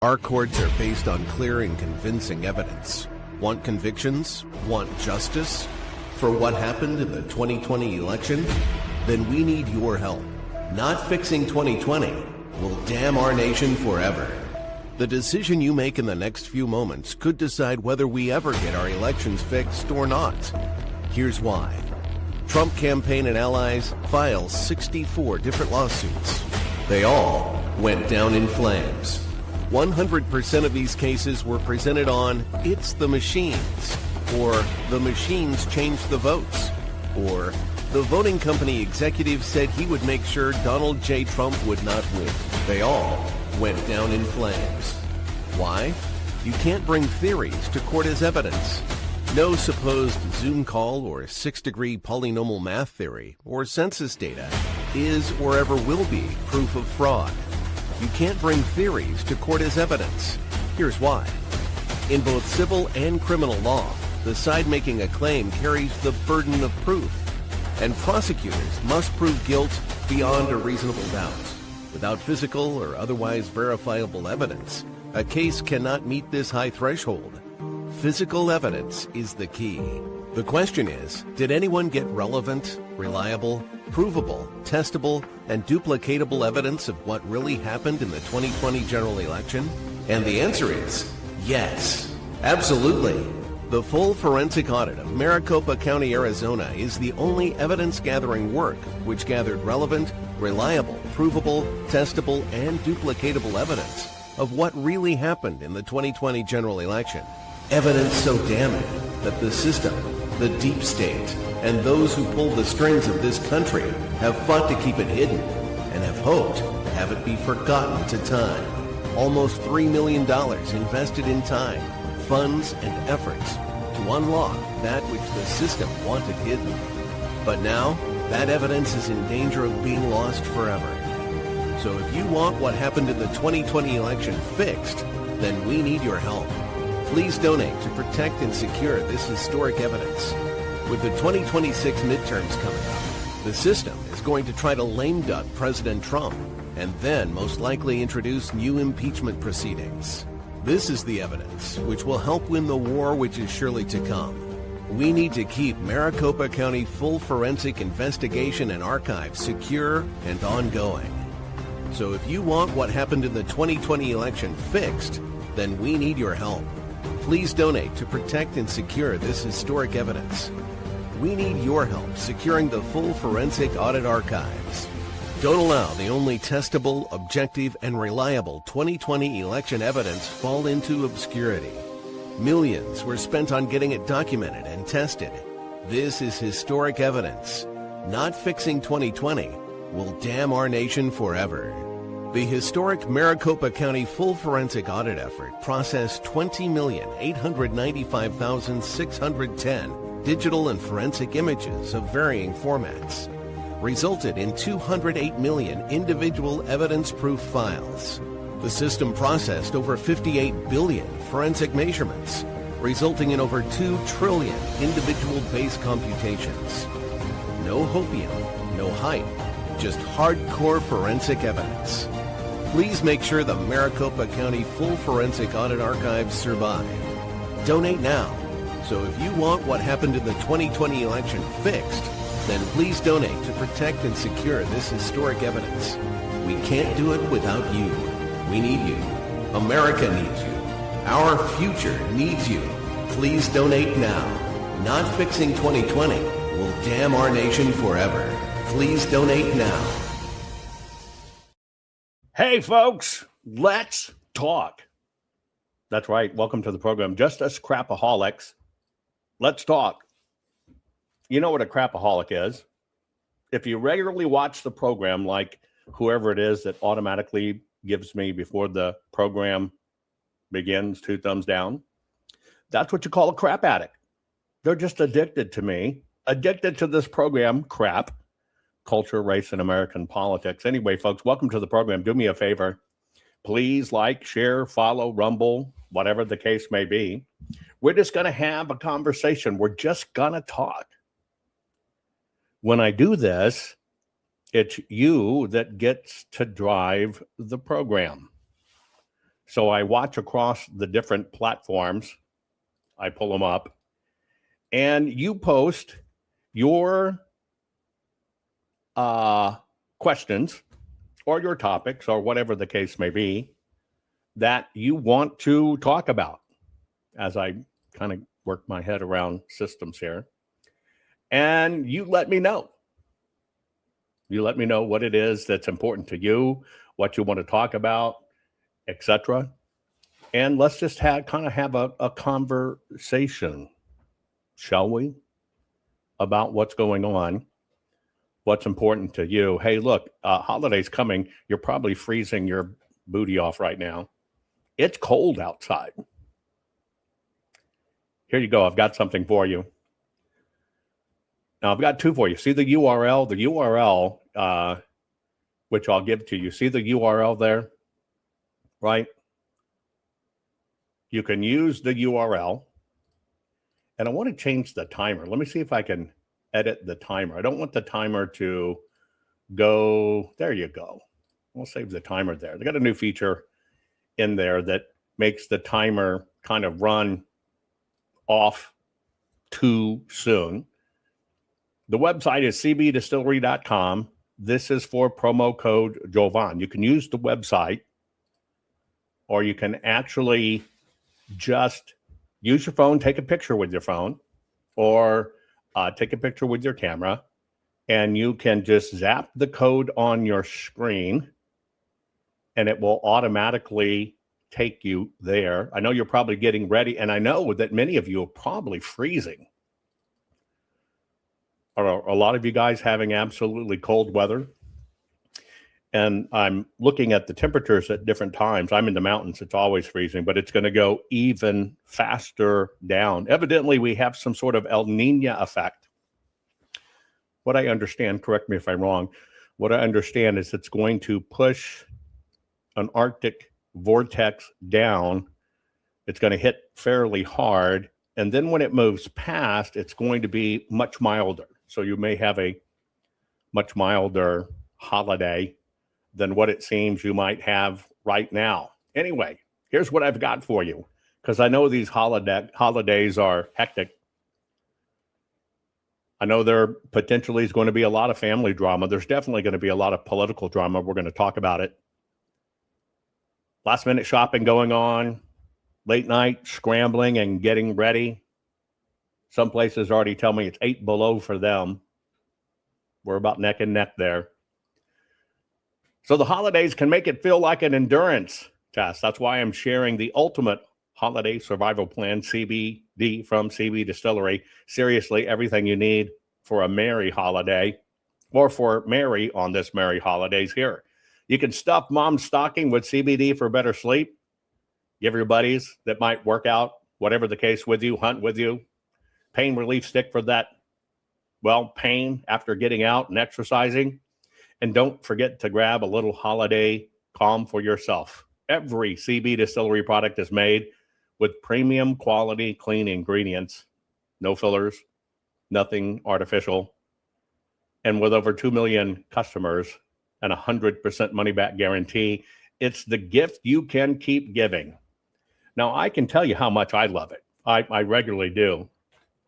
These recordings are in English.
Our courts are based on clear and convincing evidence. Want convictions? Want justice? For what happened in the 2020 election? Then we need your help. Not fixing 2020 will damn our nation forever. The decision you make in the next few moments could decide whether we ever get our elections fixed or not. Here's why. Trump campaign and allies filed 64 different lawsuits. They all went down in flames. 100% of these cases were presented on "It's the machines," or "The machines changed the votes," or "The voting company executive said he would make sure Donald J. Trump would not win." They all went down in flames. Why? You can't bring theories to court as evidence. No supposed Zoom call or six-degree polynomial math theory or census data is or ever will be proof of fraud. You can't bring theories to court as evidence. Here's why. In both civil and criminal law, the side making a claim carries the burden of proof, and prosecutors must prove guilt beyond a reasonable doubt. Without physical or otherwise verifiable evidence, a case cannot meet this high threshold. Physical evidence is the key. The question is, did anyone get relevant, reliable, provable, testable, and duplicatable evidence of what really happened in the 2020 general election? And the answer is yes, absolutely. The full forensic audit of Maricopa County, Arizona is the only evidence-gathering work which gathered relevant, reliable, provable, testable, and duplicatable evidence of what really happened in the 2020 general election. Evidence so damning that the system, the deep state, and those who pull the strings of this country have fought to keep it hidden and have hoped to have it be forgotten to time. Almost $3 million invested in time, funds, and efforts to unlock that which the system wanted hidden. But now, that evidence is in danger of being lost forever. So if you want what happened in the 2020 election fixed, then we need your help. Please donate to protect and secure this historic evidence. With the 2026 midterms coming up, the system is going to try to lame duck President Trump and then most likely introduce new impeachment proceedings. This is the evidence which will help win the war which is surely to come. We need to keep Maricopa County full forensic investigation and archive secure and ongoing. So if you want what happened in the 2020 election fixed, then we need your help. Please donate to protect and secure this historic evidence. We need your help securing the full forensic audit archives. Don't allow the only testable, objective, and reliable 2020 election evidence fall into obscurity. Millions were spent on getting it documented and tested. This is historic evidence. Not fixing 2020 will damn our nation forever. The historic Maricopa County full forensic audit effort processed 20,895,610 digital and forensic images of varying formats, resulted in 208 million individual evidence-proof files. The system processed over 58 billion forensic measurements, resulting in over 2 trillion individual base computations. No hopium, no hype, just hardcore forensic evidence. Please make sure the Maricopa County full forensic audit archives survive. Donate now. So if you want what happened in the 2020 election fixed, then please donate to protect and secure this historic evidence. We can't do it without you. We need you. America needs you. Our future needs you. Please donate now. Not fixing 2020 will damn our nation forever. Please donate now. Hey, folks, let's talk. That's right. Welcome to the program. Just us crapaholics. Let's talk. You know what a crapaholic is? If you regularly watch the program, like whoever it is that automatically gives me before the program begins 2 thumbs down, that's what you call a crap addict. They're just addicted to me, addicted to this program, crap. Culture, race, and American politics. Anyway, folks, welcome to the program. Do me a favor. Please like, share, follow, Rumble, whatever the case may be. We're just going to have a conversation. We're just going to talk. When I do this, it's you that gets to drive the program. So I watch across the different platforms. I pull them up, and you post your questions or your topics or whatever the case may be that you want to talk about as I kind of work my head around systems here. And you let me know. You let me know what it is that's important to you, what you want to talk about, etc. And let's just have a conversation, shall we, about what's going on, what's important to you. Hey, look, holidays coming. You're probably freezing your booty off right now. It's cold outside. Here you go. I've got something for you. Now, I've got two for you. See the URL? The URL, which I'll give to you. See the URL there? Right? You can use the URL. And I want to change the timer. Let me see if I can edit the timer. I don't want the timer to go. There you go. We'll save the timer there. They got a new feature in there that makes the timer kind of run off too soon. The website is cbdistillery.com. This is for promo code Jovan. You can use the website, or you can actually just use your phone, take a picture with your phone, or take a picture with your camera, and you can just zap the code on your screen, and it will automatically take you there. I know you're probably getting ready, and I know that many of you are probably freezing. Are a lot of you guys having absolutely cold weather? And I'm looking at the temperatures at different times. I'm in the mountains. It's always freezing, but it's going to go even faster down. Evidently, we have some sort of El Nino effect. What I understand, correct me if I'm wrong, what I understand is it's going to push an Arctic vortex down. It's going to hit fairly hard. And then when it moves past, it's going to be much milder. So you may have a much milder holiday than what it seems you might have right now. Anyway, here's what I've got for you, because I know these holidays are hectic. I know there potentially is going to be a lot of family drama. There's definitely going to be a lot of political drama. We're going to talk about it. Last minute shopping going on, late night scrambling and getting ready. Some places already tell me it's 8 below for them. We're about neck and neck there. So the holidays can make it feel like an endurance test. That's why I'm sharing the ultimate holiday survival plan, CBD from CB Distillery. Seriously, everything you need for a merry holiday, or for merry on this merry holidays here. You can stuff mom's stocking with CBD for better sleep. Give your buddies that might work out, whatever the case with you, hunt with you. Pain relief stick for that, pain after getting out and exercising. And don't forget to grab a little holiday calm for yourself. Every CB Distillery product is made with premium quality clean ingredients, no fillers, nothing artificial, and with over 2 million customers and 100% money back guarantee. It's the gift you can keep giving. Now, I can tell you how much I love it. I regularly do.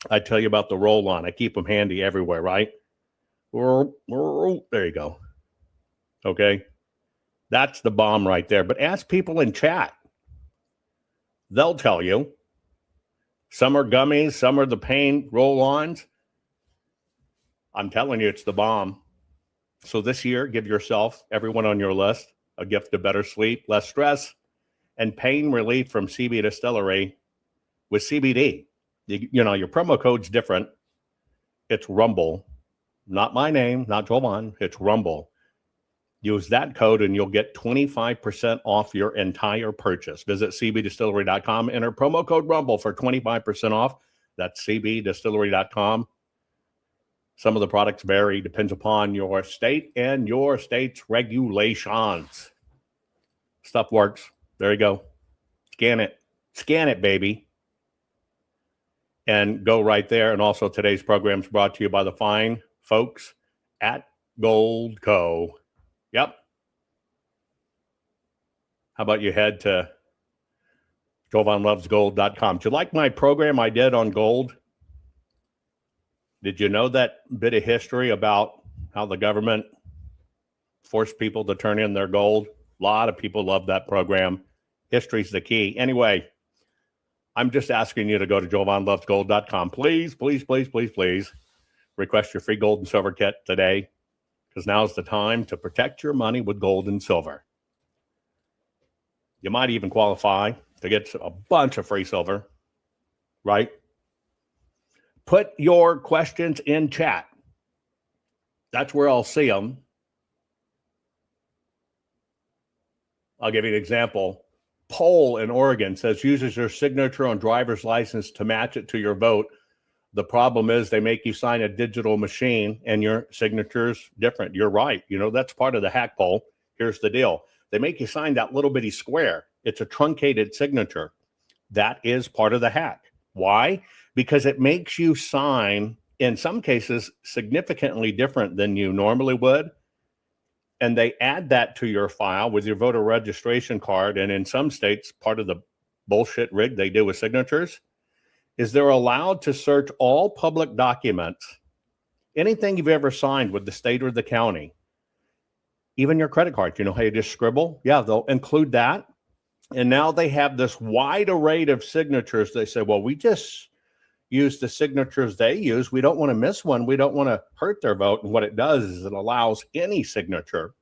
I tell you about the roll-on. I keep them handy everywhere, right? There you go. Okay. That's the bomb right there. But ask people in chat. They'll tell you. Some are gummies. Some are the pain roll-ons. I'm telling you, it's the bomb. So this year, give yourself, everyone on your list, a gift of better sleep, less stress, and pain relief from CB Distillery with CBD. You know, your promo code's different. It's Rumble. Not my name, not Jovan. It's Rumble. Use that code and you'll get 25% off your entire purchase. Visit cbdistillery.com. Enter promo code Rumble for 25% off. That's cbdistillery.com. Some of the products vary, depends upon your state and your state's regulations. Stuff works. There you go. Scan it. Scan it, baby. And go right there. And also today's program is brought to you by the fine folks at Gold Co. Yep. How about you head to JovanLovesGold.com. Do you like my program I did on gold? Did you know that bit of history about how the government forced people to turn in their gold? A lot of people love that program. History's the key. Anyway, I'm just asking you to go to JovanLovesGold.com. Please, please, please, please, please request your free gold and silver kit today, because now's the time to protect your money with gold and silver. You might even qualify to get a bunch of free silver, right? Put your questions in chat. That's where I'll see them. I'll give you an example. Poll in Oregon says uses your signature on driver's license to match it to your vote. The problem is they make you sign a digital machine and your signature's different. You're right. You know, that's part of the hack poll. Here's the deal. They make you sign that little bitty square. It's a truncated signature. That is part of the hack. Why? Because it makes you sign, in some cases, significantly different than you normally would. And they add that to your file with your voter registration card. And in some states, part of the bullshit rig they do with signatures is they're allowed to search all public documents, anything you've ever signed with the state or the county, even your credit card. You know how you just scribble? Yeah, they'll include that. And now they have this wide array of signatures. They say, well, we just use the signatures they use. We don't want to miss one. We don't want to hurt their vote. And what it does is it allows any signature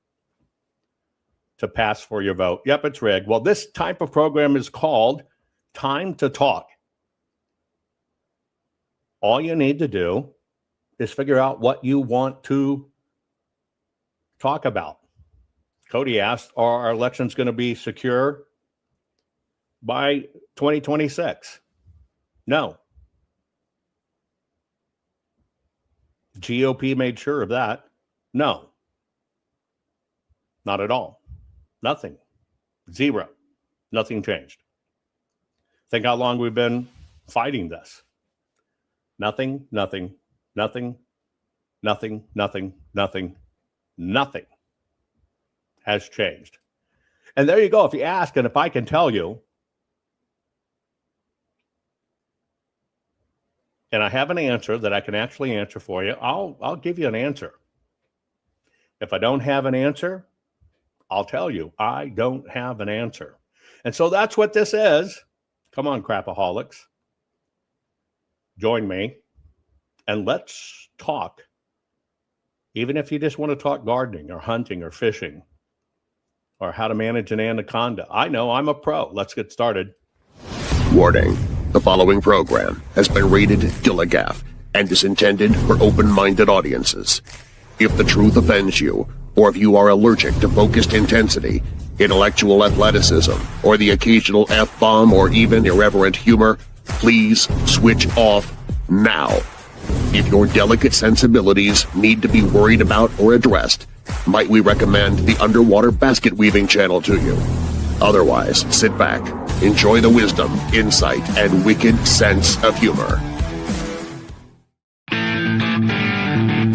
to pass for your vote. Yep, it's rigged. Well, this type of program is called Time to Talk. All you need to do is figure out what you want to talk about. Cody asked, are our elections going to be secure by 2026? No. GOP made sure of that. No. Not at all. Nothing. Zero. Nothing changed. Think how long we've been fighting this. Nothing, nothing, nothing, nothing, nothing, nothing, nothing has changed. And there you go. If you ask, and if I can tell you, and I have an answer that I can actually answer for you, I'll give you an answer. If I don't have an answer, I'll tell you I don't have an answer. And so that's what this is. Come on, crapaholics. Join me and let's talk. Even if you just want to talk gardening or hunting or fishing or how to manage an anaconda. I know, I'm a pro. Let's get started. Warning. The following program has been rated Gilligaff and is intended for open-minded audiences. If the truth offends you, or if you are allergic to focused intensity, intellectual athleticism, or the occasional F-bomb or even irreverent humor, please switch off now. If your delicate sensibilities need to be worried about or addressed, might we recommend the Underwater Basket Weaving channel to you? Otherwise, sit back, enjoy the wisdom, insight, and wicked sense of humor.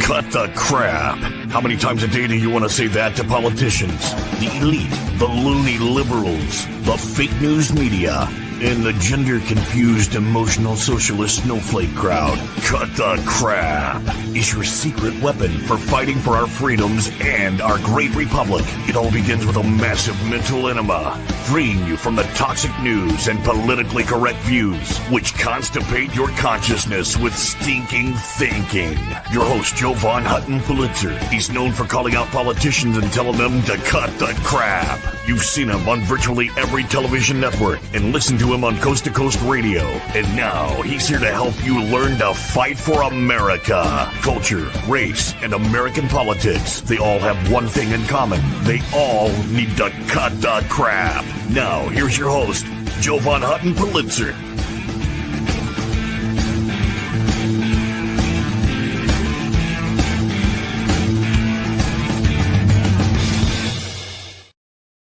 Cut the crap. How many times a day do you want to say that to politicians, the elite, the loony liberals, the fake news media, and the gender-confused, emotional socialist snowflake crowd? Cut the crap is your secret weapon for fighting for our freedoms and our great republic. It all begins with a massive mental enema, freeing you from the toxic news and politically correct views, which constipate your consciousness with stinking thinking. Your host, Jovan Hutton Pulitzer. He's known for calling out politicians and telling them to cut the crap. You've seen him on virtually every television network and listened to him on Coast to Coast Radio. And now he's here to help you learn to fight for America. Culture, race, and American politics. They all have one thing in common. They all need to cut the crap. Now, here's your host, Jovan Hutton Pulitzer.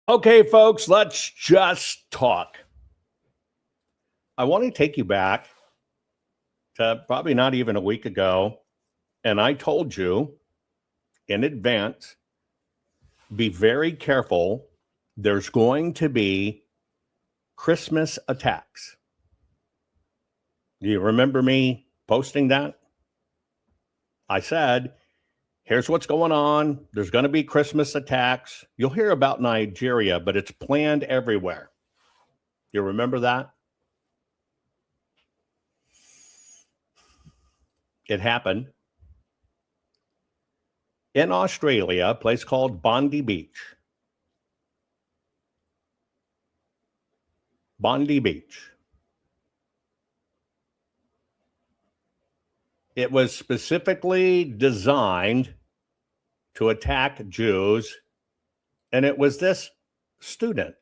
Okay, folks, let's just talk. I want to take you back to probably not even a week ago, and I told you in advance, be very careful. There's going to be Christmas attacks. Do you remember me posting that? I said, here's what's going on. There's going to be Christmas attacks. You'll hear about Nigeria, but it's planned everywhere. You remember that? It happened in Australia, a place called Bondi Beach. Bondi Beach. It was specifically designed to attack Jews, and it was this student,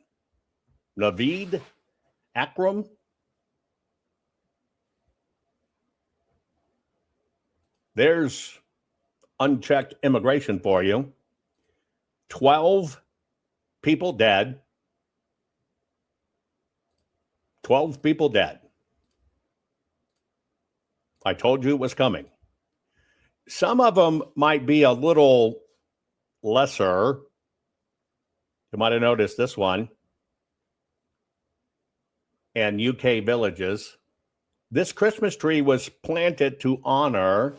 Naveed Akram. There's unchecked immigration for you. 12 people dead. 12 people dead. I told you it was coming. Some of them might be a little lesser. You might have noticed this one. And UK villages. This Christmas tree was planted to honor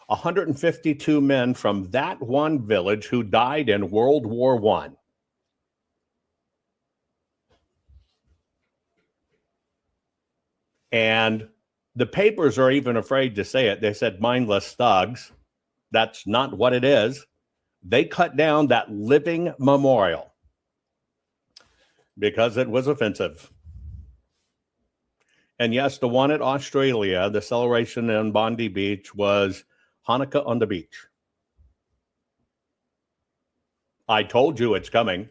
152 men from that one village who died in World War I. And the papers are even afraid to say it. They said mindless thugs. That's not what it is. They cut down that living memorial because it was offensive. And yes, the one at Australia, the celebration in Bondi Beach, was Hanukkah on the beach. I told you it's coming.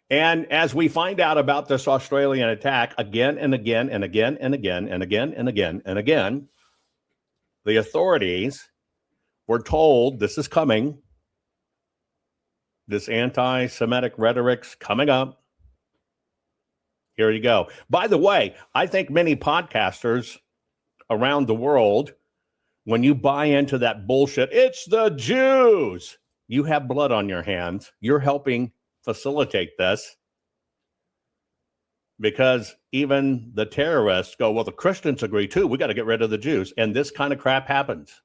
And as we find out about this Australian attack again and again and again and again and again and again and again, the authorities were told this is coming. This anti-Semitic rhetoric's coming up. Here you go. By the way, I think many podcasters around the world, when you buy into that bullshit, it's the Jews, you have blood on your hands. You're helping facilitate this because even the terrorists go, well, the Christians agree too. We got to get rid of the Jews. And this kind of crap happens.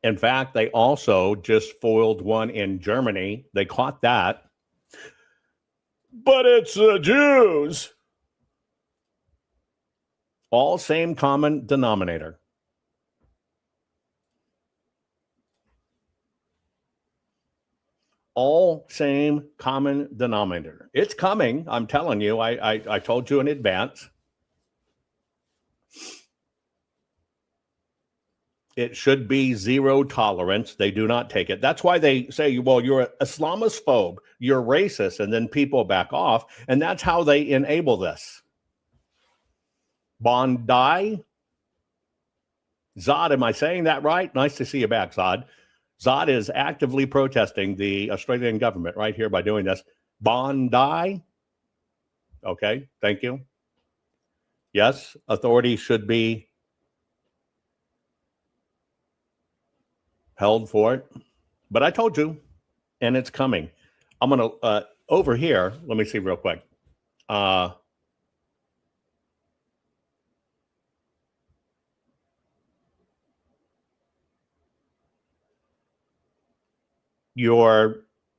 In fact, they also just foiled one in Germany. They caught that. But it's the Jews. All same common denominator. All same common denominator. It's coming. I'm telling you. I told you in advance. It should be zero tolerance. They do not take it. That's why they say, well, you're an Islamophobe, you're racist, and then people back off. And that's how they enable this. Bondi. Zod, am I saying that right? Nice to see you back, Zod. Zod is actively protesting the Australian government right here by doing this. Bondi. Okay, thank you. Yes, authorities should be held for it. But I told you, and it's coming. I'm going to, over here, let me see real quick.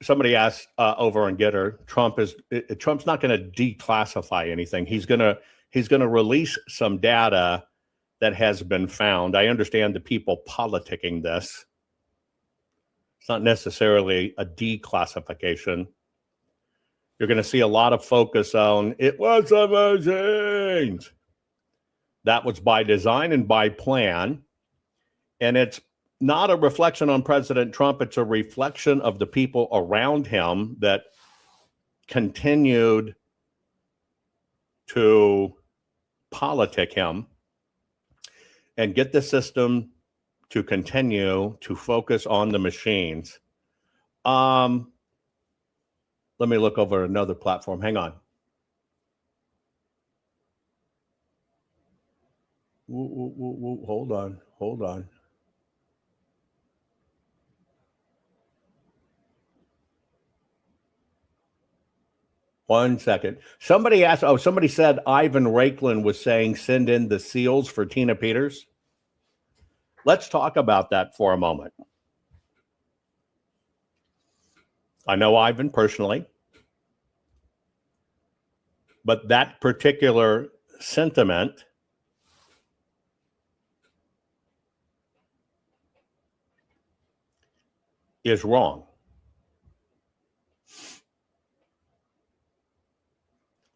Somebody asked over on Getter, Trump's not going to declassify anything. He's going to release some data that has been found. I understand the people politicking this. It's not necessarily a declassification. You're going to see a lot of focus on it was amazing. That was by design and by plan. And it's not a reflection on President Trump. It's a reflection of the people around him that continued to politic him and get the system to continue to focus on the machines. Let me look over another platform. Hang on. Hold on. 1 second. Somebody asked, somebody said Ivan Raiklan was saying send in the seals for Tina Peters. Let's talk about that for a moment. I know Ivan personally, but that particular sentiment is wrong.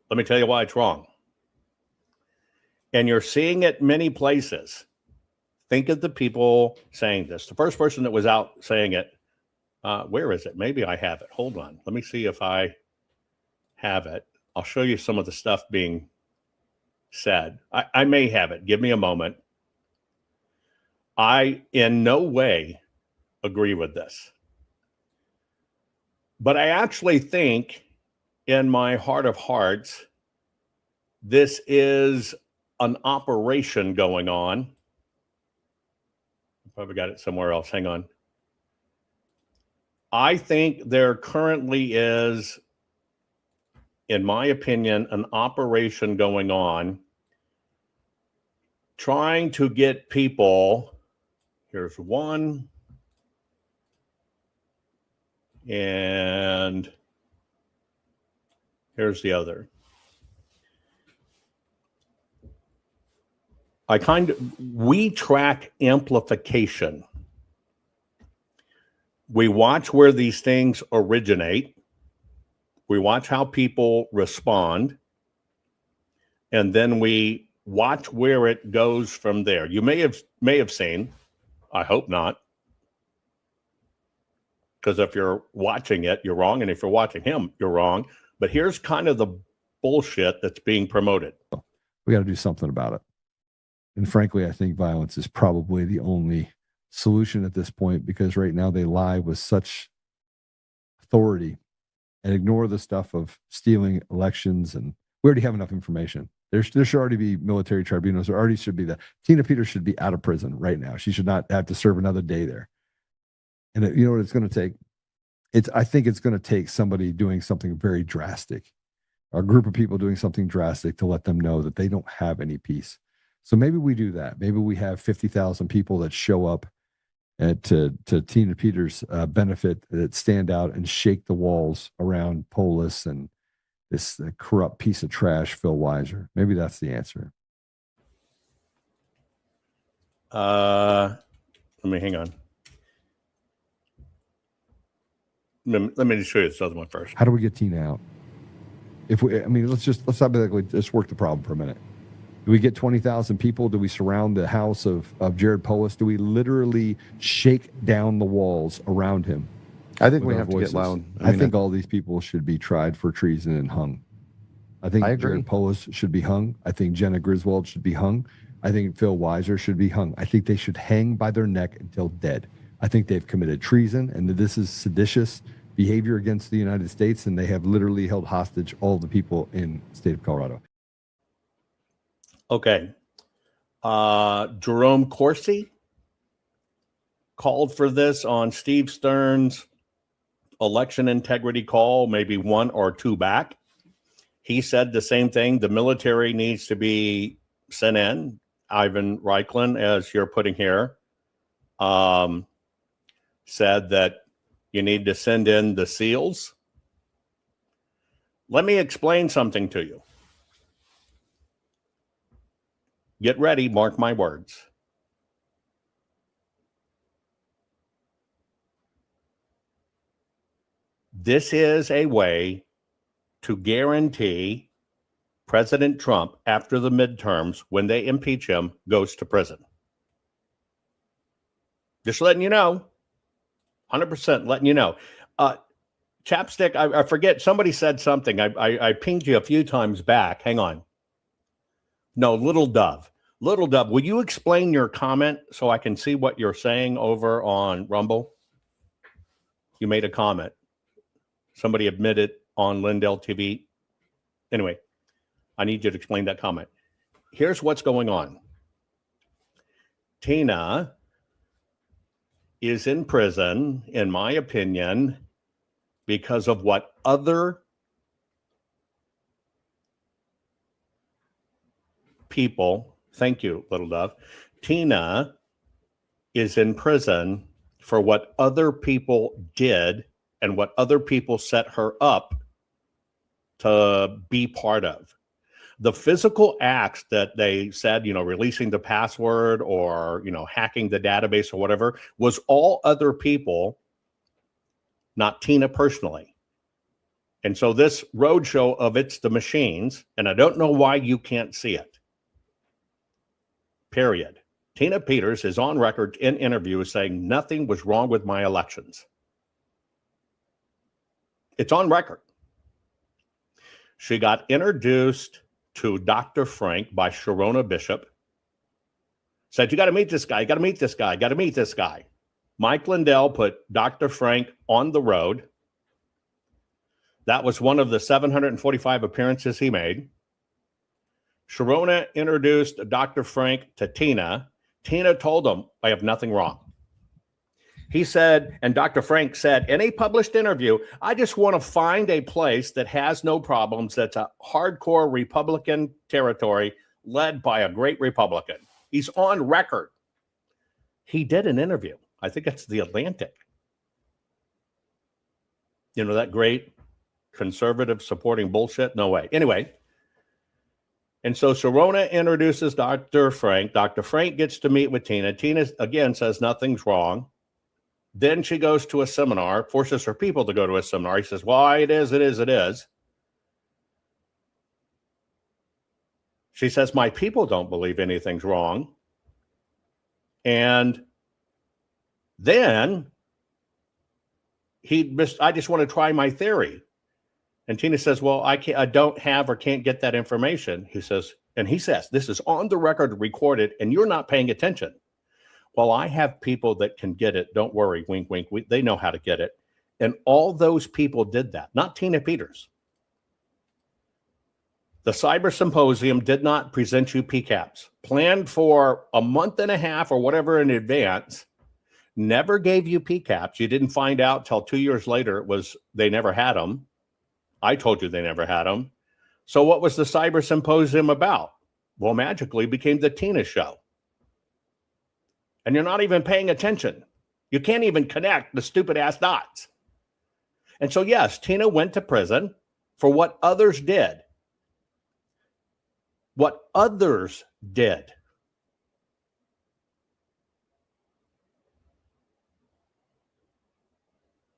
Let me tell you why it's wrong. And you're seeing it many places. Think of the people saying this. The first person that was out saying it, where is it? Maybe I have it. Hold on. Let me see if I have it. I'll show you some of the stuff being said. I may have it. Give me a moment. I in no way agree with this. But I actually think in my heart of hearts, this is an operation going on. Probably got it somewhere else. Hang on. I think there currently is, in my opinion, an operation going on trying to get people. Here's one. And here's the other. We track amplification. We watch where these things originate. We watch how people respond. And then we watch where it goes from there. You may have seen, I hope not, because if you're watching it, you're wrong. And if you're watching him, you're wrong. But here's kind of the bullshit that's being promoted. We got to do something about it. And frankly, I think violence is probably the only solution at this point, because right now they lie with such authority and ignore the stuff of stealing elections. And we already have enough information. There should already be military tribunals. There already should be Tina Peters should be out of prison right now. She should not have to serve another day there. And you know what it's going to take? I think it's going to take somebody doing something very drastic, a group of people doing something drastic to let them know that they don't have any peace. So maybe we do that. Maybe we have 50,000 people that show up to Tina Peters' benefit, that stand out and shake the walls around Polis and this corrupt piece of trash, Phil Weiser. Maybe that's the answer. Let me hang on. Let me just show you this other one first. How do we get Tina out? Let's hypothetically just work the problem for a minute. Do we get 20,000 people? Do we surround the house of Jared Polis? Do we literally shake down the walls around him? I think we have to get loud. I think all these people should be tried for treason and hung. I think Jared Polis should be hung. I think Jenna Griswold should be hung. I think Phil Weiser should be hung. I think they should hang by their neck until dead. I think they've committed treason and that this is seditious behavior against the United States, and they have literally held hostage all the people in the state of Colorado. Okay. Jerome Corsi called for this on Steve Stern's election integrity call, maybe one or two back. He said the same thing. The military needs to be sent in. Ivan Raiklan, as you're putting here, said that you need to send in the SEALs. Let me explain something to you. Get ready, mark my words. This is a way to guarantee President Trump, after the midterms, when they impeach him, goes to prison. Just letting you know. 100% letting you know. Chapstick, I forget, somebody said something. I pinged you a few times back. Hang on. No, Little Dove. Little Dove, will you explain your comment so I can see what you're saying over on Rumble? You made a comment. Somebody admitted on Lindell TV. Anyway, I need you to explain that comment. Here's what's going on. Tina is in prison, in my opinion, because of what other people, thank you, Little Dove, Tina is in prison for what other people did and what other people set her up to be part of. The physical acts that they said, releasing the password or, hacking the database or whatever, was all other people, not Tina personally. And so this roadshow of It's the Machines, and I don't know why you can't see it. Period. Tina Peters is on record in interviews saying nothing was wrong with my elections. It's on record. She got introduced to Dr. Frank by Sharona Bishop. Said, you got to meet this guy, you got to meet this guy, got to meet this guy. Mike Lindell put Dr. Frank on the road. That was one of the 745 appearances he made. Sharona introduced Dr. Frank to Tina. Tina told him, I have nothing wrong. He said, and Dr. Frank said in a published interview, I just want to find a place that has no problems, that's a hardcore Republican territory led by a great Republican. He's on record. He did an interview. I think it's The Atlantic. That great conservative supporting bullshit? No way. Anyway. And so Sharona introduces Dr. Frank. Dr. Frank gets to meet with Tina. Tina, again, says nothing's wrong. Then she goes to a seminar, forces her people to go to a seminar. He says, well, it is. She says, my people don't believe anything's wrong. And then I just want to try my theory. And Tina says, well, I don't have or can't get that information. He says, this is on the record recorded, and you're not paying attention. Well, I have people that can get it. Don't worry, wink, wink. They know how to get it. And all those people did that, not Tina Peters. The Cyber Symposium did not present you PCAPs. Planned for a month and a half or whatever in advance, never gave you PCAPs. You didn't find out till 2 years later they never had them. I told you they never had them. So what was the Cyber Symposium about? Well, magically became the Tina Show. And you're not even paying attention. You can't even connect the stupid ass dots. And so, yes, Tina went to prison for what others did. What others did.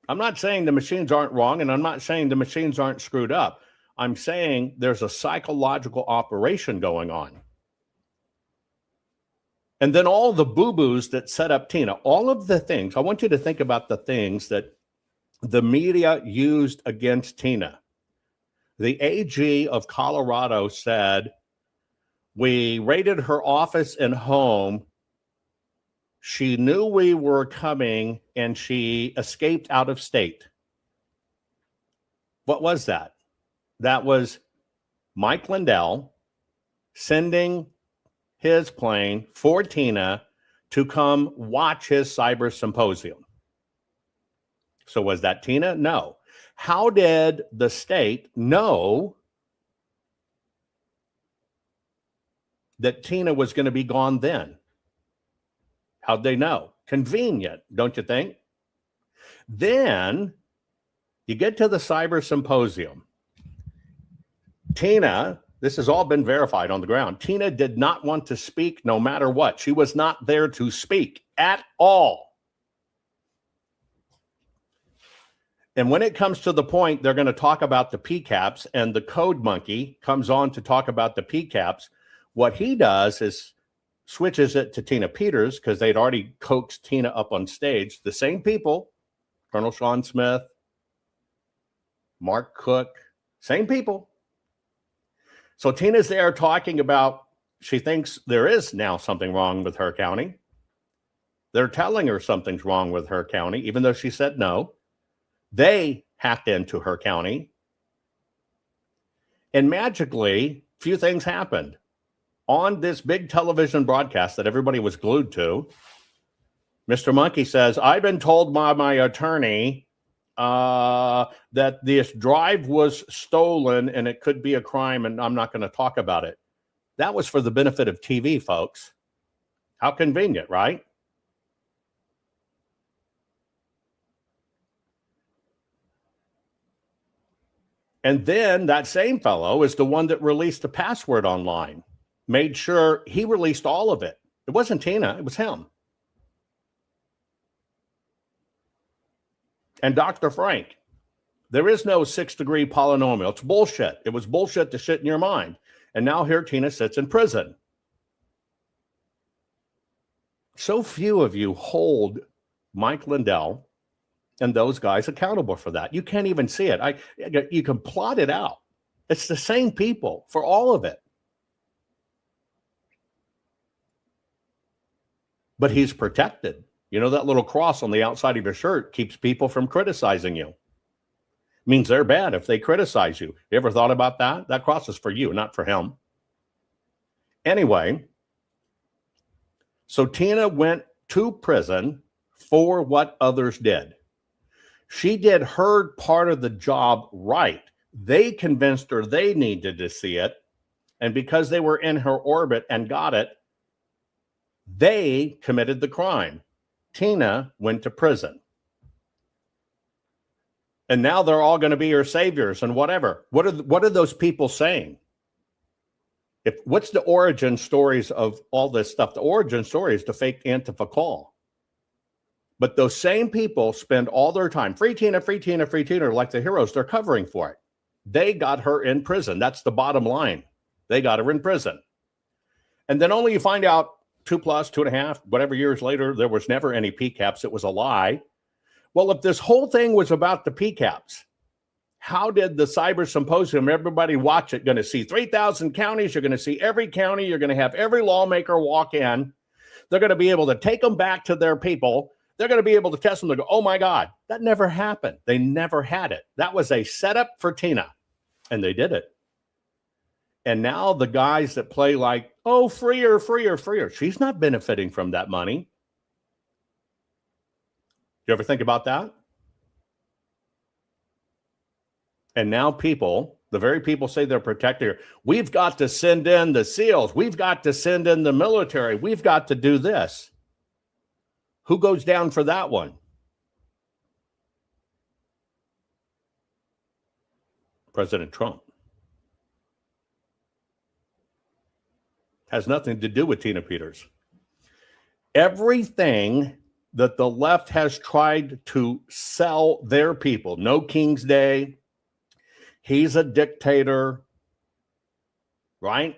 I'm not saying the machines aren't wrong, and I'm not saying the machines aren't screwed up. I'm saying there's a psychological operation going on. And then all the boo-boos that set up Tina, all of the things, I want you to think about the things that the media used against Tina. The AG of Colorado said, we raided her office and home. She knew we were coming and she escaped out of state. What was that? That was Mike Lindell sending his plane for Tina to come watch his cyber symposium. So was that Tina? No. How did the state know that Tina was going to be gone then? How'd they know? Convenient, don't you think? Then you get to the cyber symposium. Tina, this has all been verified on the ground. Tina did not want to speak no matter what. She was not there to speak at all. And when it comes to the point, they're going to talk about the PCAPs, and the code monkey comes on to talk about the PCAPs. What he does is switches it to Tina Peters, because they'd already coaxed Tina up on stage. The same people, Colonel Sean Smith, Mark Cook, same people. So Tina's there talking about, she thinks there is now something wrong with her county. They're telling her something's wrong with her county, even though she said no. They hacked into her county. And magically, few things happened. On this big television broadcast that everybody was glued to, Mr. Monkey says, I've been told by my attorney that this drive was stolen and it could be a crime, and I'm not going to talk about it. That was for the benefit of TV, folks. How convenient, right? And then that same fellow is the one that released the password online, made sure he released all of it. It wasn't Tina, it was him. And Dr. Frank, there is no 6-degree polynomial. It's bullshit. It was bullshit to shit in your mind. And now here Tina sits in prison. So few of you hold Mike Lindell and those guys accountable for that. You can't even see it. You can plot it out. It's the same people for all of it. But he's protected. You know, that little cross on the outside of your shirt keeps people from criticizing you. It means they're bad if they criticize you. You ever thought about that? That cross is for you, not for him. Anyway, so Tina went to prison for what others did. She did her part of the job right. They convinced her they needed to see it. And because they were in her orbit and got it, they committed the crime. Tina went to prison. And now they're all going to be her saviors and whatever. What are those people saying? What's the origin stories of all this stuff? The origin story is the fake Antifa call. But those same people spend all their time, free Tina, free Tina, free Tina, like the heroes. They're covering for it. They got her in prison. That's the bottom line. They got her in prison. And then only you find out 2+, 2.5, whatever years later, there was never any PCAPs. It was a lie. Well, if this whole thing was about the PCAPs, how did the cyber symposium, everybody watch it, going to see 3,000 counties? You're going to see every county. You're going to have every lawmaker walk in. They're going to be able to take them back to their people. They're going to be able to test them. They go, oh my God, that never happened. They never had it. That was a setup for Tina, and they did it. And now the guys that play like, oh, freer, freer, freer. She's not benefiting from that money. You ever think about that? And now people, the very people say they're protecting her. We've got to send in the SEALs. We've got to send in the military. We've got to do this. Who goes down for that one? President Trump. Has nothing to do with Tina Peters. Everything that the left has tried to sell their people, no King's Day, he's a dictator, right?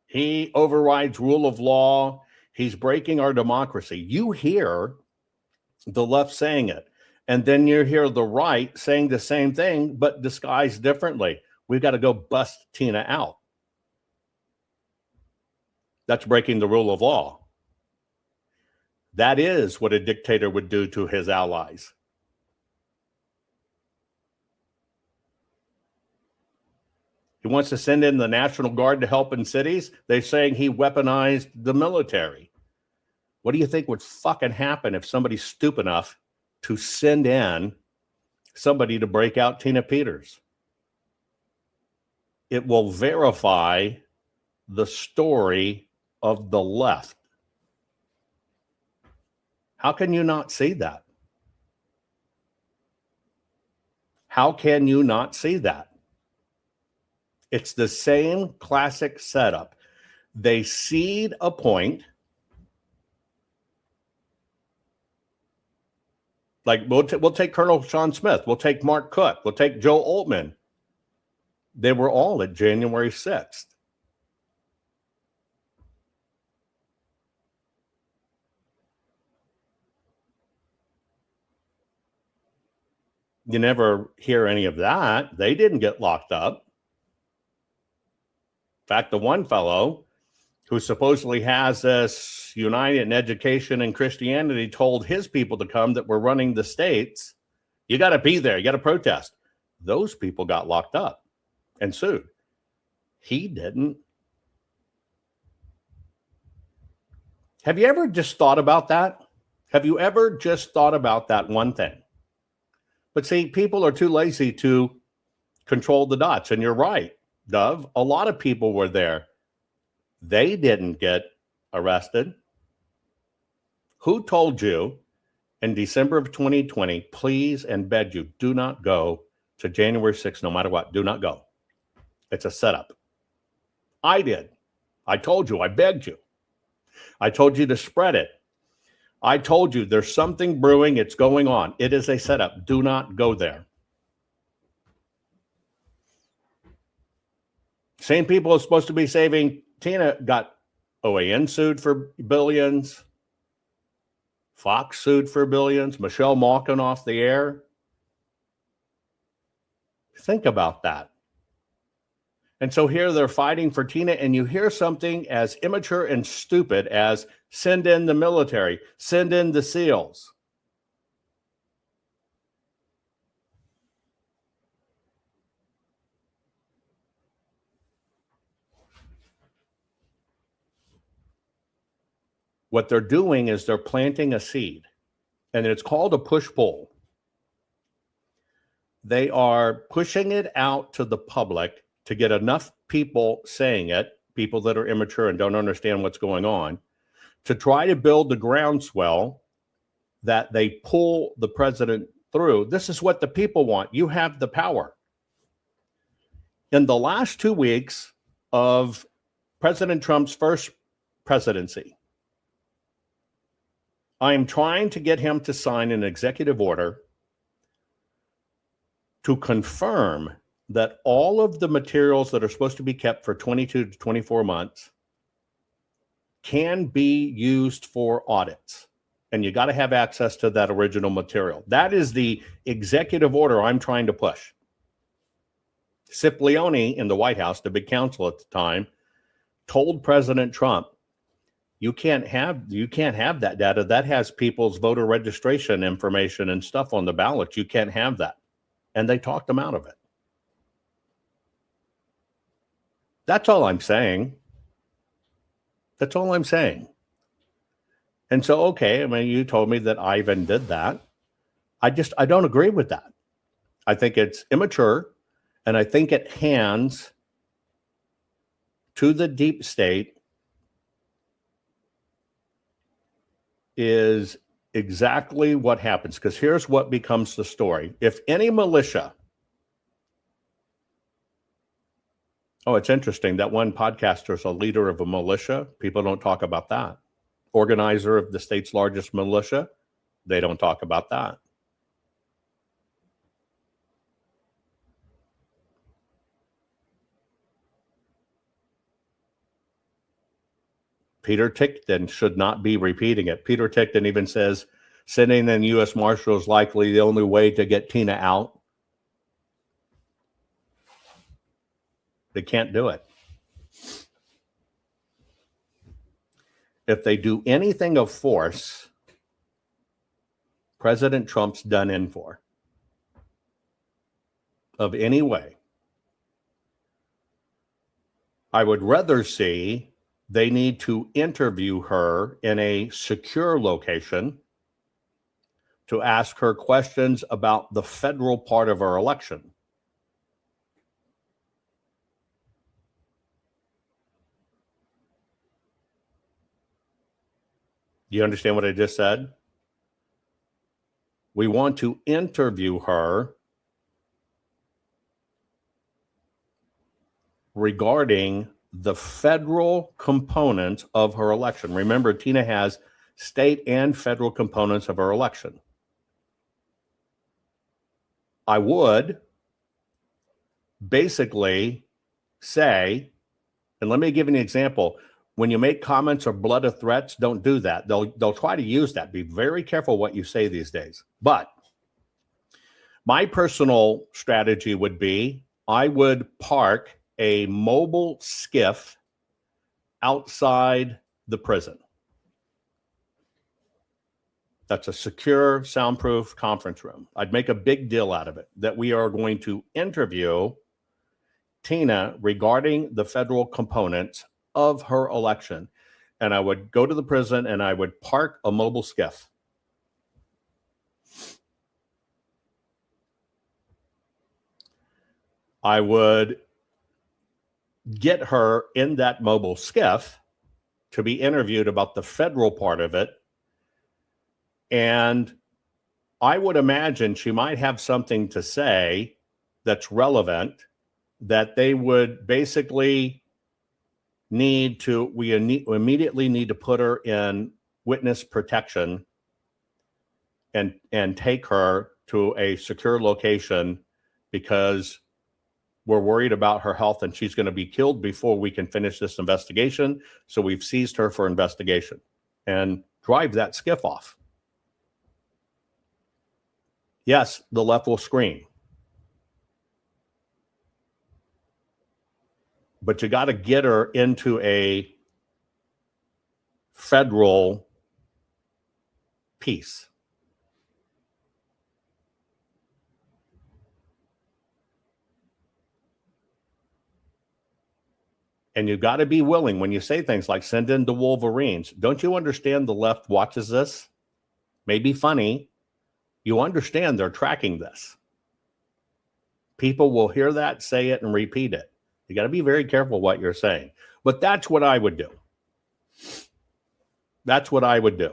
He overrides rule of law. He's breaking our democracy. You hear the left saying it, and then you hear the right saying the same thing, but disguised differently. We've got to go bust Tina out. That's breaking the rule of law. That is what a dictator would do to his allies. He wants to send in the National Guard to help in cities. They're saying he weaponized the military. What do you think would fucking happen if somebody's stupid enough to send in somebody to break out Tina Peters? It will verify the story of the left. How can you not see that? How can you not see that? It's the same classic setup. They seed a point. Like we'll take Colonel Sean Smith. We'll take Mark Cook. We'll take Joe Altman. They were all at January 6th. You never hear any of that. They didn't get locked up. In fact, the one fellow who supposedly has this United in Education and Christianity told his people to come that were running the states, you got to be there. You got to protest. Those people got locked up and sued. He didn't. Have you ever just thought about that? Have you ever just thought about that one thing? But see, people are too lazy to control the dots. And you're right, Dove. A lot of people were there. They didn't get arrested. Who told you in December of 2020, please and beg you, do not go to January 6th, no matter what, do not go. It's a setup. I did. I told you, I begged you. I told you to spread it. I told you there's something brewing, it's going on. It is a setup. Do not go there. Same people are supposed to be saving. Tina got OAN sued for billions. Fox sued for billions. Michelle Malkin off the air. Think about that. And so here they're fighting for Tina, and you hear something as immature and stupid as send in the military, send in the SEALs. What they're doing is they're planting a seed, and it's called a push-pull. They are pushing it out to the public to get enough people saying it, people that are immature and don't understand what's going on, to try to build the groundswell that they pull the president through. This is what the people want. You have the power. In the last 2 weeks of President Trump's first presidency, I am trying to get him to sign an executive order to confirm that all of the materials that are supposed to be kept for 22 to 24 months can be used for audits. And you got to have access to that original material. That is the executive order I'm trying to push. Cipollone in the White House, the big counsel at the time, told President Trump, you can't have that data. That has people's voter registration information and stuff on the ballot. You can't have that. And they talked him out of it. That's all I'm saying. That's all I'm saying. And so, okay, I mean, you told me that Ivan did that. I don't agree with that. I think it's immature, and I think it hands to the deep state is exactly what happens. Because here's what becomes the story. If any militia, it's interesting that one podcaster is a leader of a militia. People don't talk about that. Organizer of the state's largest militia, they don't talk about that. Peter Tickton should not be repeating it. Peter Tickton even says sending in U.S. Marshal is likely the only way to get Tina out. They can't do it. If they do anything of force, President Trump's done in for. Of any way. I would rather see they need to interview her in a secure location to ask her questions about the federal part of her election. Do you understand what I just said? We want to interview her regarding the federal component of her election. Remember, Tina has state and federal components of her election. I would basically say, and let me give you an example. When you make comments or blood of threats, don't do that. They'll try to use that. Be very careful what you say these days. But my personal strategy would be I would park a mobile skiff outside the prison. That's a secure, soundproof conference room. I'd make a big deal out of it that we are going to interview Tina regarding the federal components of her election. And I would go to the prison and I would park a mobile skiff. I would get her in that mobile skiff to be interviewed about the federal part of it. And I would imagine she might have something to say that's relevant, that they would basically immediately need to put her in witness protection and take her to a secure location, because we're worried about her health and she's going to be killed before we can finish this investigation. So we've seized her for investigation and drive that skiff off. Yes, the left will scream. But you got to get her into a federal piece. And you got to be willing when you say things like send in the Wolverines. Don't you understand the left watches this? Maybe funny. You understand they're tracking this. People will hear that, say it, and repeat it. You got to be very careful what you're saying. But that's what I would do. That's what I would do.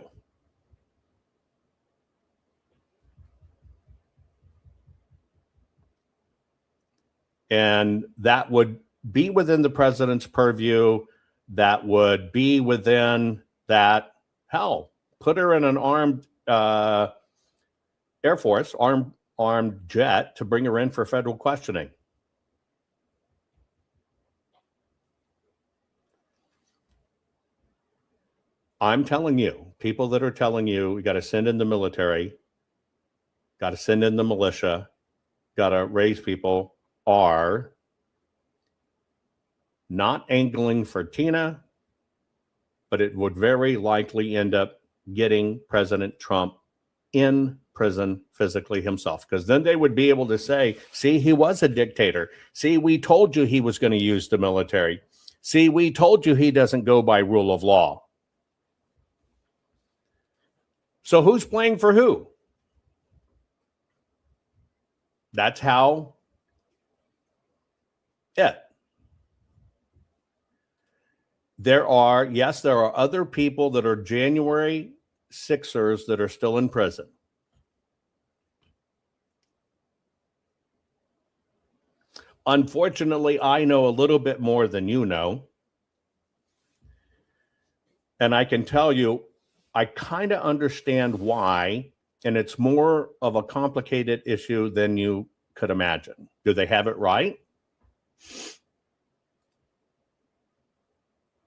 And that would be within the president's purview. That would be within that, hell, put her in an armed Air Force, armed jet to bring her in for federal questioning. I'm telling you, people that are telling you got to send in the military, got to send in the militia, got to raise people, are not angling for Tina, but it would very likely end up getting President Trump in prison physically himself, because then they would be able to say, see, he was a dictator. See, we told you he was going to use the military. See, we told you he doesn't go by rule of law. So who's playing for who? That's how it. There are other people that are January 6ers that are still in prison. Unfortunately, I know a little bit more than you know. And I can tell you, I kind of understand why, and it's more of a complicated issue than you could imagine. Do they have it right?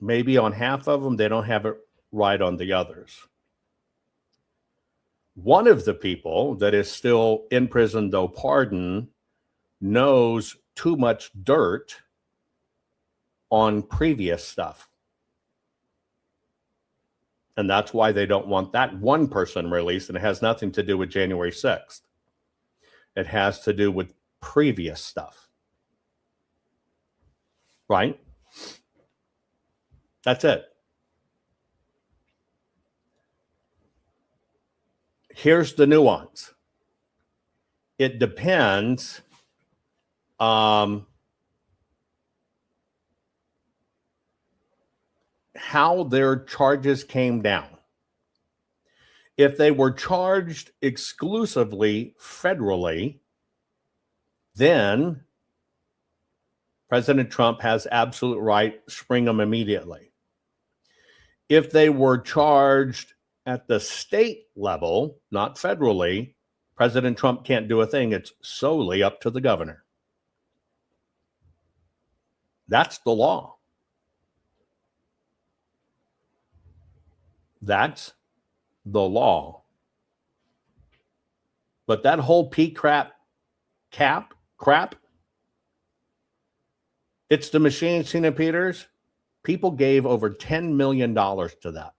Maybe on half of them, they don't have it right on the others. One of the people that is still in prison, though pardoned, knows too much dirt on previous stuff. And that's why they don't want that one person released. And it has nothing to do with January 6th. It has to do with previous stuff. Right? That's it. Here's the nuance. It depends how their charges came down. If they were charged exclusively federally, then President Trump has absolute right to spring them immediately. If they were charged at the state level, not federally, President Trump can't do a thing. It's solely up to the governor. That's the law. That's the law. But that whole crap, it's the machine, Tina Peters. People gave over $10 million to that.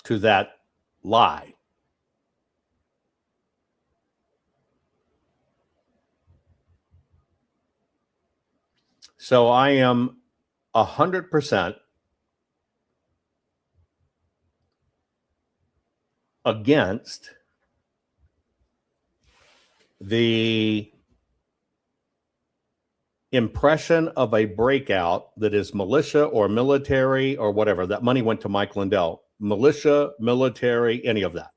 To that lie. So I am 100% against the impression of a breakout that is militia or military or whatever, that money went to Mike Lindell. Militia, military, any of that.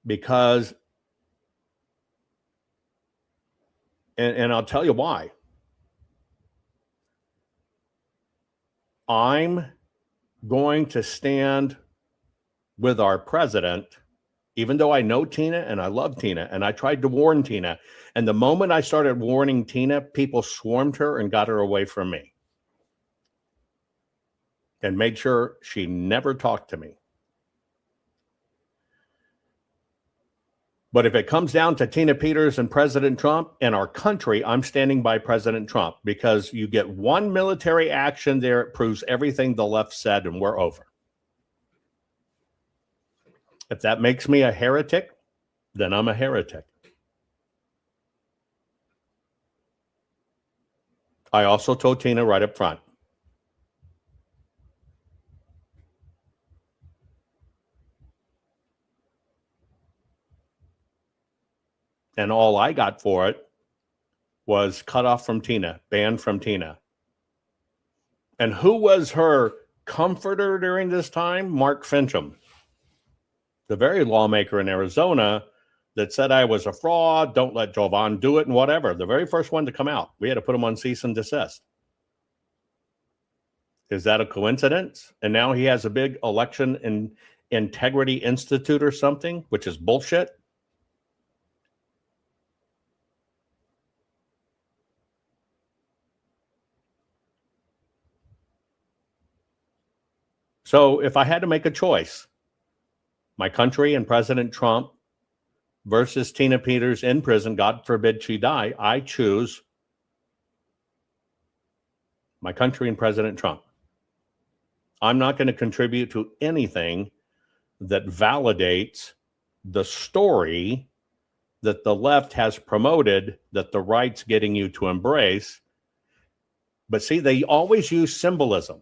Because, and I'll tell you why. I'm going to stand with our president, even though I know Tina and I love Tina, and I tried to warn Tina. And the moment I started warning Tina, people swarmed her and got her away from me and made sure she never talked to me. But if it comes down to Tina Peters and President Trump and our country, I'm standing by President Trump, because you get one military action there, it proves everything the left said, and we're over. If that makes me a heretic, then I'm a heretic. I also told Tina right up front, and all I got for it was cut off from Tina, banned from Tina. And who was her comforter during this time? Mark Fincham, the very lawmaker in Arizona that said I was a fraud, don't let Jovan do it, and whatever. The very first one to come out. We had to put him on cease and desist. Is that a coincidence? And now he has a big election in integrity institute or something, which is bullshit. So if I had to make a choice, my country and President Trump versus Tina Peters in prison, God forbid she die, I choose my country and President Trump. I'm not going to contribute to anything that validates the story that the left has promoted, that the right's getting you to embrace. But see, they always use symbolism.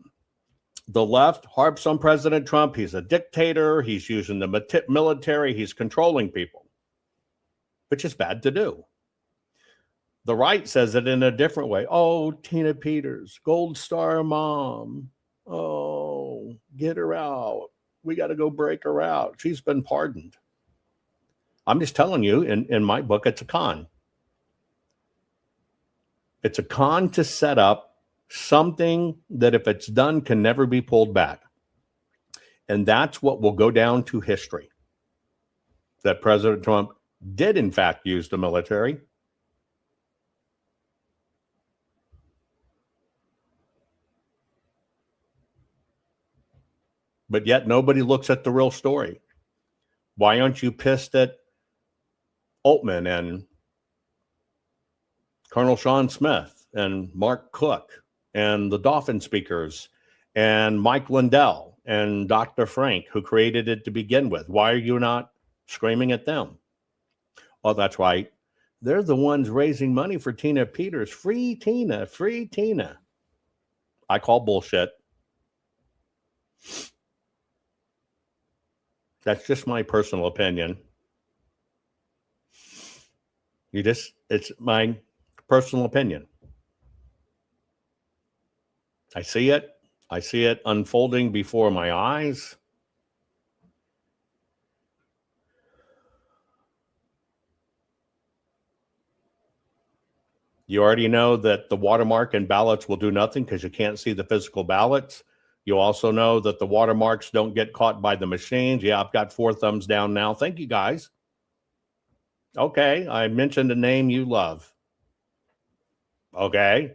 The left harps on President Trump. He's a dictator. He's using the military. He's controlling people, which is bad to do. The right says it in a different way. Oh, Tina Peters, Gold Star mom. Oh, get her out. We got to go break her out. She's been pardoned. I'm just telling you, in my book, it's a con. It's a con to set up something that, if it's done, can never be pulled back. And that's what will go down to history. That President Trump did, in fact, use the military. But yet nobody looks at the real story. Why aren't you pissed at Altman and Colonel Sean Smith and Mark Cook and the Dolphin speakers and Mike Lindell and Dr. Frank, who created it to begin with? Why are you not screaming at them? Oh, that's right. They're the ones raising money for Tina Peters. Free Tina, free Tina. I call bullshit. That's just my personal opinion. It's my personal opinion. I see it unfolding before my eyes. You already know that the watermark and ballots will do nothing because you can't see the physical ballots. You also know that the watermarks don't get caught by the machines. Yeah, I've got 4 thumbs down now. Thank you, guys. Okay, I mentioned a name you love. Okay.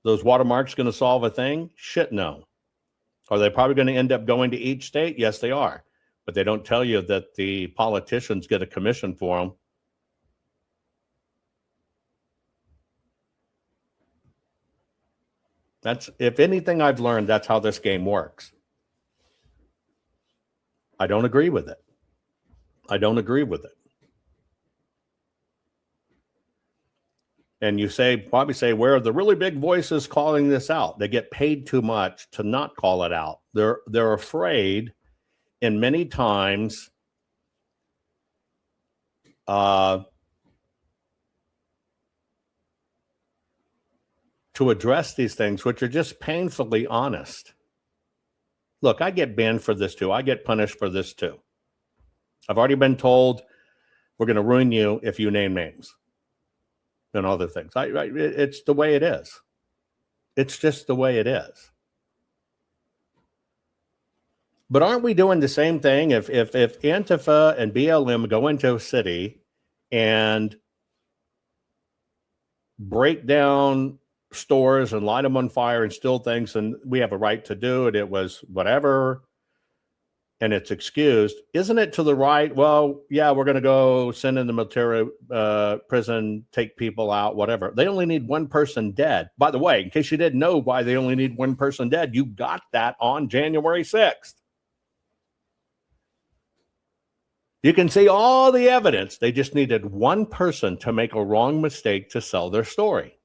Those watermarks going to solve a thing? Shit, no. Are they probably going to end up going to each state? Yes, they are. But they don't tell you that the politicians get a commission for them. That's, if anything I've learned, that's how this game works. I don't agree with it. I don't agree with it. And you probably say, where are the really big voices calling this out? They get paid too much to not call it out. They're afraid, and many times to address these things, which are just painfully honest. Look, I get banned for this too. I get punished for this too. I've already been told we're going to ruin you if you name names and other things. It's the way it is. It's just the way it is. But aren't we doing the same thing? If Antifa and BLM go into a city and break down stores and light them on fire and steal things, and we have a right to do it, it was whatever, and it's excused, isn't it to the right? Well, yeah, we're going to go send in the military prison, take people out, whatever. They only need one person dead. By the way, in case you didn't know why they only need one person dead, you got that on January 6th. You can see all the evidence. They just needed one person to make a wrong mistake to sell their story.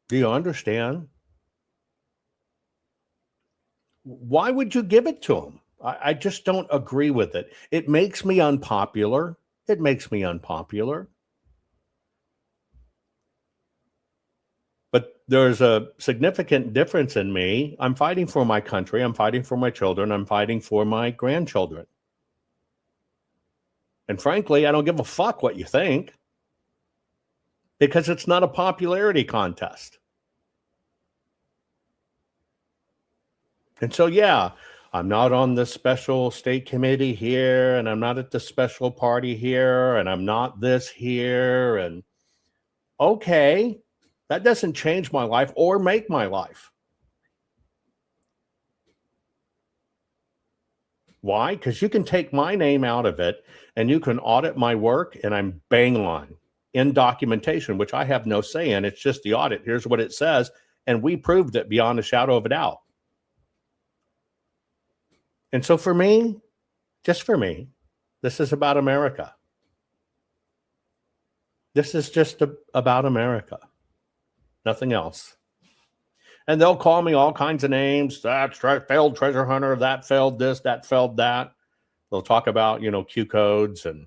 Do you understand? Why would you give it to them? I just don't agree with it. It makes me unpopular. It makes me unpopular. But there's a significant difference in me. I'm fighting for my country. I'm fighting for my children. I'm fighting for my grandchildren. And frankly, I don't give a fuck what you think, because it's not a popularity contest. And so, yeah, I'm not on the special state committee here, and I'm not at the special party here, and I'm not this here. And okay, that doesn't change my life or make my life. Why? Because you can take my name out of it and you can audit my work, and I'm bang on in documentation, which I have no say in. It's just the audit. Here's what it says. And we proved it beyond a shadow of a doubt. And so for me, just for me, this is about America. This is just about America. Nothing else. And they'll call me all kinds of names. That failed treasure hunter, that failed this, that failed that. They'll talk about, Q codes and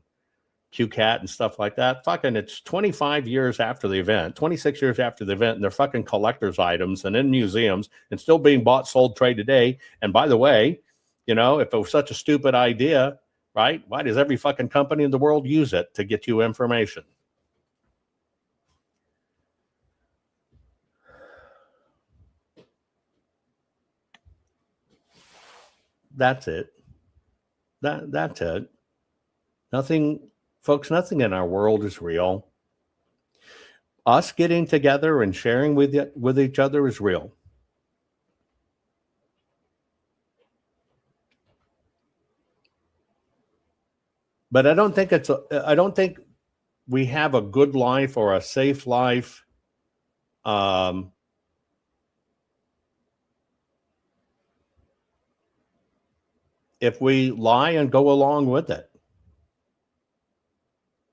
QCAT and stuff like that. Fucking, it's 25 years after the event, 26 years after the event, and they're fucking collector's items and in museums and still being bought, sold, trade today. And by the way, if it was such a stupid idea, right? Why does every fucking company in the world use it to get you information? That's it. That's it. Nothing, folks, nothing in our world is real. Us getting together and sharing with each other is real. But I don't think we have a good life or a safe life if we lie and go along with it.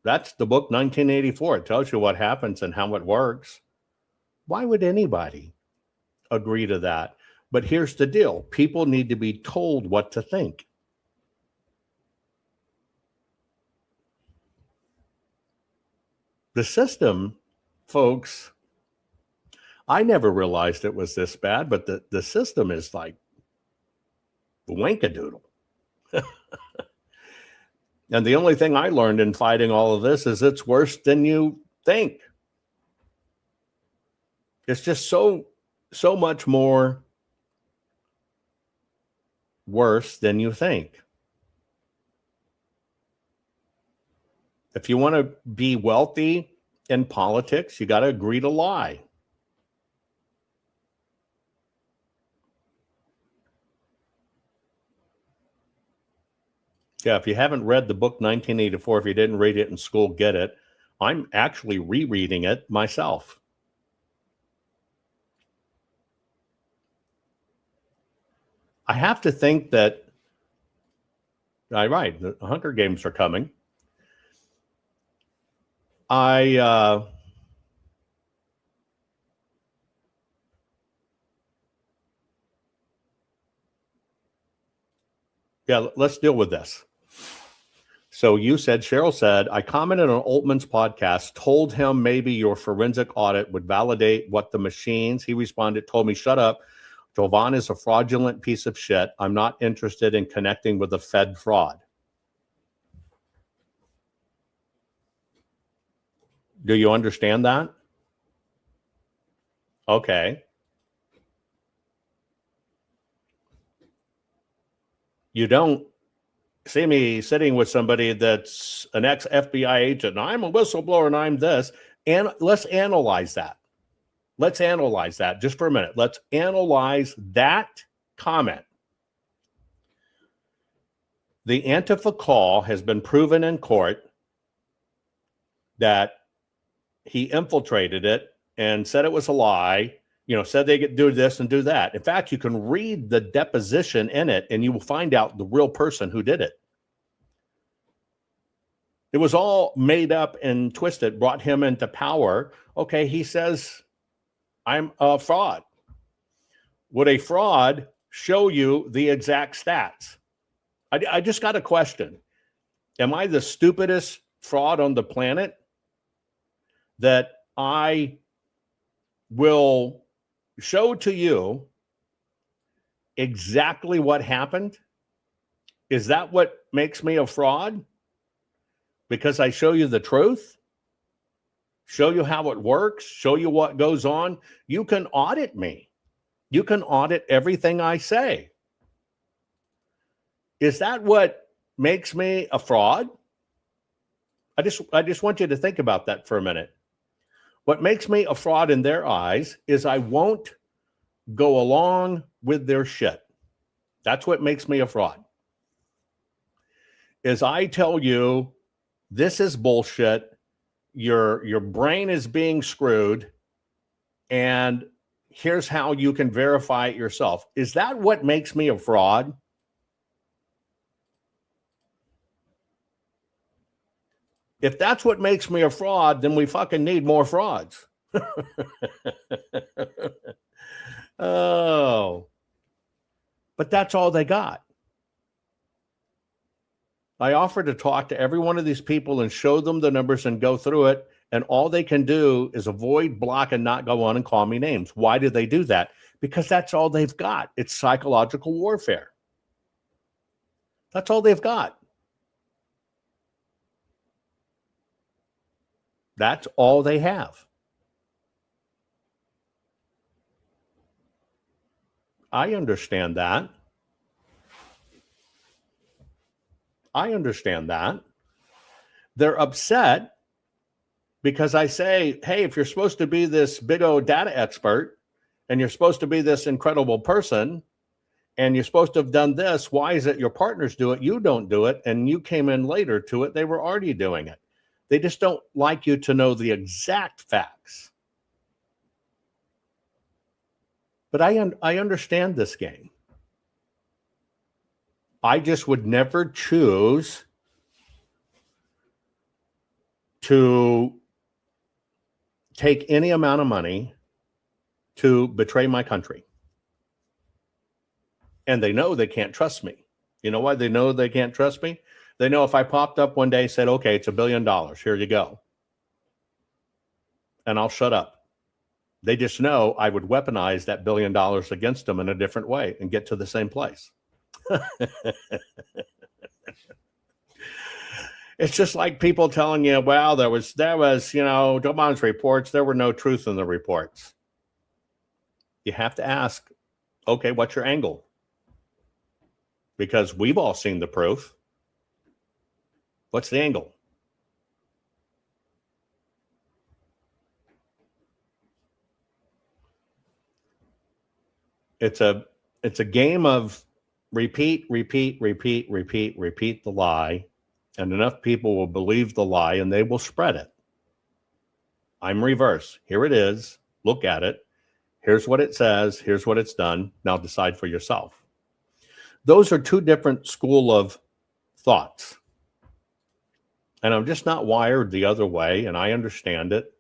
That's the book 1984. It tells you what happens and how it works. Why would anybody agree to that? But here's the deal. People need to be told what to think. The system, folks, I never realized it was this bad, but the system is like wankadoodle. And the only thing I learned in fighting all of this is it's worse than you think. It's just so much more worse than you think. If you want to be wealthy in politics, you got to agree to lie. Yeah, if you haven't read the book 1984, if you didn't read it in school, get it. I'm actually rereading it myself. I have to think that, right, the Hunger Games are coming. Yeah, let's deal with this. So you said, Cheryl said, I commented on Altman's podcast, told him maybe your forensic audit would validate what the machines. He responded, told me, shut up. Jovan is a fraudulent piece of shit. I'm not interested in connecting with a Fed fraud. Do you understand that? Okay. You don't see me sitting with somebody that's an ex-FBI agent, and I'm a whistleblower, and I'm this. And let's analyze that. Let's analyze that just for a minute. Let's analyze that comment. The Antifa call has been proven in court that he infiltrated it and said it was a lie, said they could do this and do that. In fact, you can read the deposition in it and you will find out the real person who did it. It was all made up and twisted, brought him into power. Okay, he says, I'm a fraud. Would a fraud show you the exact stats? I just got a question. Am I the stupidest fraud on the planet that I will show to you exactly what happened? Is that what makes me a fraud? Because I show you the truth? Show you how it works? Show you what goes on? You can audit me. You can audit everything I say. Is that what makes me a fraud? I just want you to think about that for a minute. What makes me a fraud in their eyes is I won't go along with their shit. That's what makes me a fraud. Is I tell you, this is bullshit. Your brain is being screwed, and here's how you can verify it yourself. Is that what makes me a fraud? If that's what makes me a fraud, then we fucking need more frauds. Oh. But that's all they got. I offered to talk to every one of these people and show them the numbers and go through it. And all they can do is avoid, block, and not go on and call me names. Why do they do that? Because that's all they've got. It's psychological warfare. That's all they've got. That's all they have. I understand that. I understand that. They're upset because I say, hey, if you're supposed to be this big old data expert and you're supposed to be this incredible person and you're supposed to have done this, why is it your partners do it, you don't do it, and you came in later to it, they were already doing it. They just don't like you to know the exact facts. But I understand this game. I just would never choose to take any amount of money to betray my country. And they know they can't trust me. You know why they know they can't trust me? They know if I popped up one day and said, okay, it's $1 billion, here you go, and I'll shut up. They just know I would weaponize that $1 billion against them in a different way and get to the same place. It's just like people telling you, well, there was, Jovan's reports, there were no truth in the reports. You have to ask, okay, what's your angle? Because we've all seen the proof. What's the angle? It's a game of repeat the lie, and enough people will believe the lie and they will spread it. I'm reverse. Here it is. Look at it. Here's what it says. Here's what it's done. Now decide for yourself. Those are two different school of thoughts. And I'm just not wired the other way, and I understand it.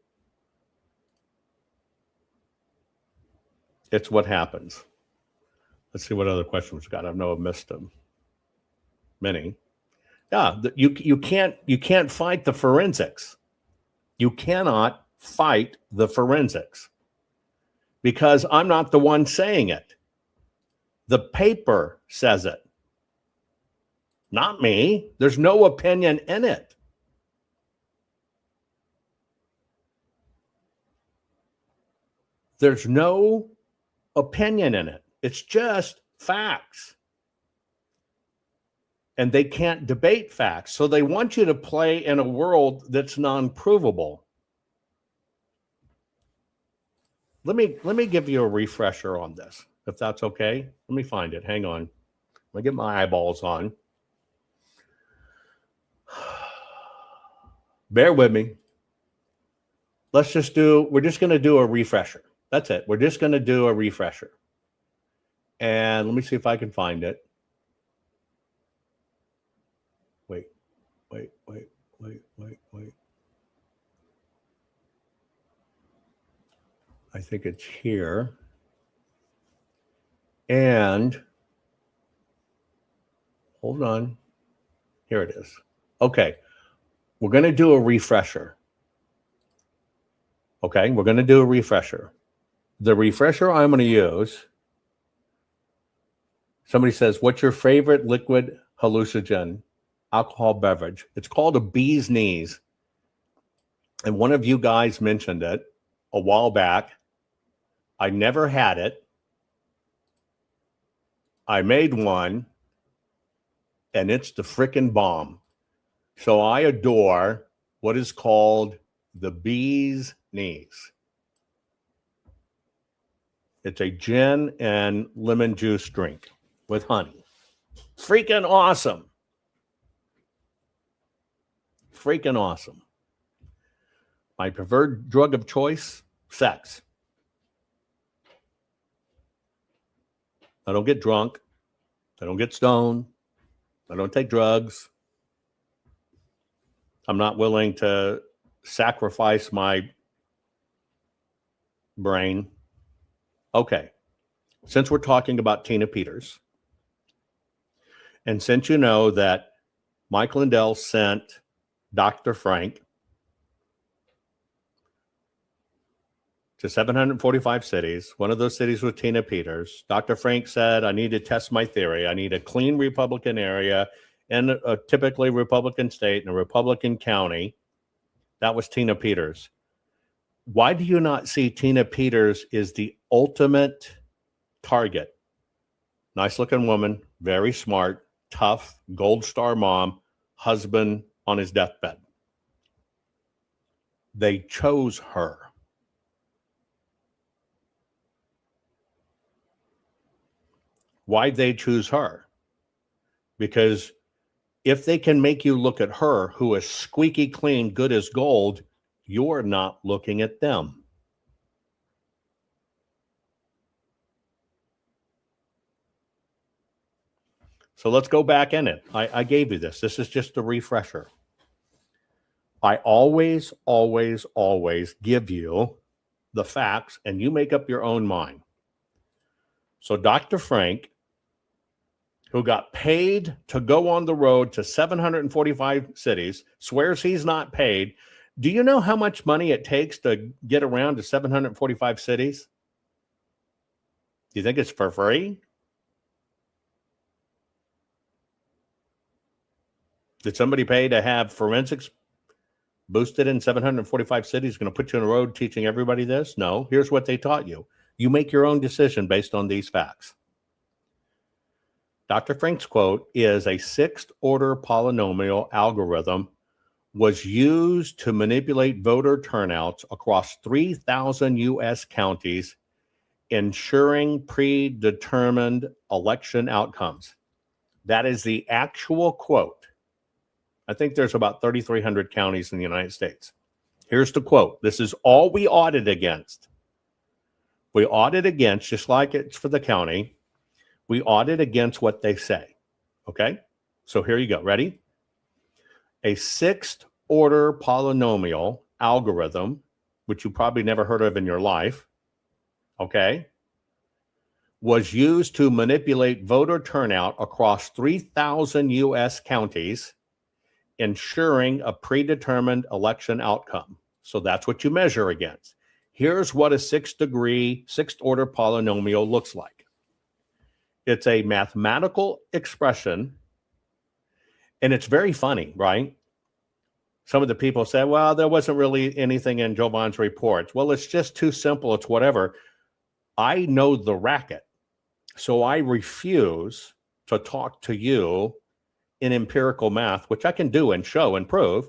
It's what happens. Let's see what other questions we've got. I know I've missed them. many. Yeah, you can't fight the forensics. You cannot fight the forensics because I'm not the one saying it. The paper says it, not me. There's no opinion in it. There's no opinion in it. It's just facts. And they can't debate facts. So they want you to play in a world that's non-provable. Let me give you a refresher on this, if that's okay. Let me find it. Hang on. Let me get my eyeballs on. Bear with me. We're just going to do a refresher. That's it. We're just going to do a refresher. And let me see if I can find it. Wait. I think it's here. And hold on. Here it is. Okay. We're going to do a refresher. Okay. We're going to do a refresher. The refresher I'm going to use. Somebody says, what's your favorite liquid hallucinogen alcohol beverage? It's called a bee's knees. And one of you guys mentioned it a while back. I never had it. I made one, and it's the frickin' bomb. So I adore what is called the bee's knees. It's a gin and lemon juice drink with honey. Freaking awesome. Freaking awesome. My preferred drug of choice, sex. I don't get drunk. I don't get stoned. I don't take drugs. I'm not willing to sacrifice my brain. Okay. Since we're talking about Tina Peters, and since you know that Mike Lindell sent Dr. Frank to 745 cities. One of those cities was Tina Peters. Dr. Frank said, I need to test my theory. I need a clean Republican area in a typically Republican state in a Republican county. That was Tina Peters. Why do you not see Tina Peters is the ultimate target? Nice looking woman, very smart, tough, gold star mom, husband on his deathbed. They chose her. Why'd they choose her? Because if they can make you look at her, who is squeaky clean, good as gold, you're not looking at them. So let's go back in it. I gave you this. This is just a refresher. I always give you the facts, and you make up your own mind. So Dr. Frank, who got paid to go on the road to 745 cities, swears he's not paid. Do you know how much money it takes to get around to 745 cities? Do you think it's for free? Did somebody pay to have forensics boosted in 745 cities? Going to put you on the road teaching everybody this? No. Here's what they taught you. You make your own decision based on these facts. Dr. Frank's quote is a sixth-order polynomial algorithm was used to manipulate voter turnouts across 3,000 U.S. counties, ensuring predetermined election outcomes. That is the actual quote. I think there's about 3,300 counties in the United States. Here's the quote. This is all we audit against. We audit against, just like it's for the county, we audit against what they say. Okay? So here you go. Ready? A sixth-order polynomial algorithm, which you probably never heard of in your life, okay, was used to manipulate voter turnout across 3,000 U.S. counties, ensuring a predetermined election outcome. So that's what you measure against. Here's what a sixth order polynomial looks like. It's a mathematical expression, and it's very funny, right? Some of the people say, well, there wasn't really anything in Jovan's reports. Well, it's just too simple. It's whatever. I know the racket, so I refuse to talk to you in empirical math, which I can do and show and prove.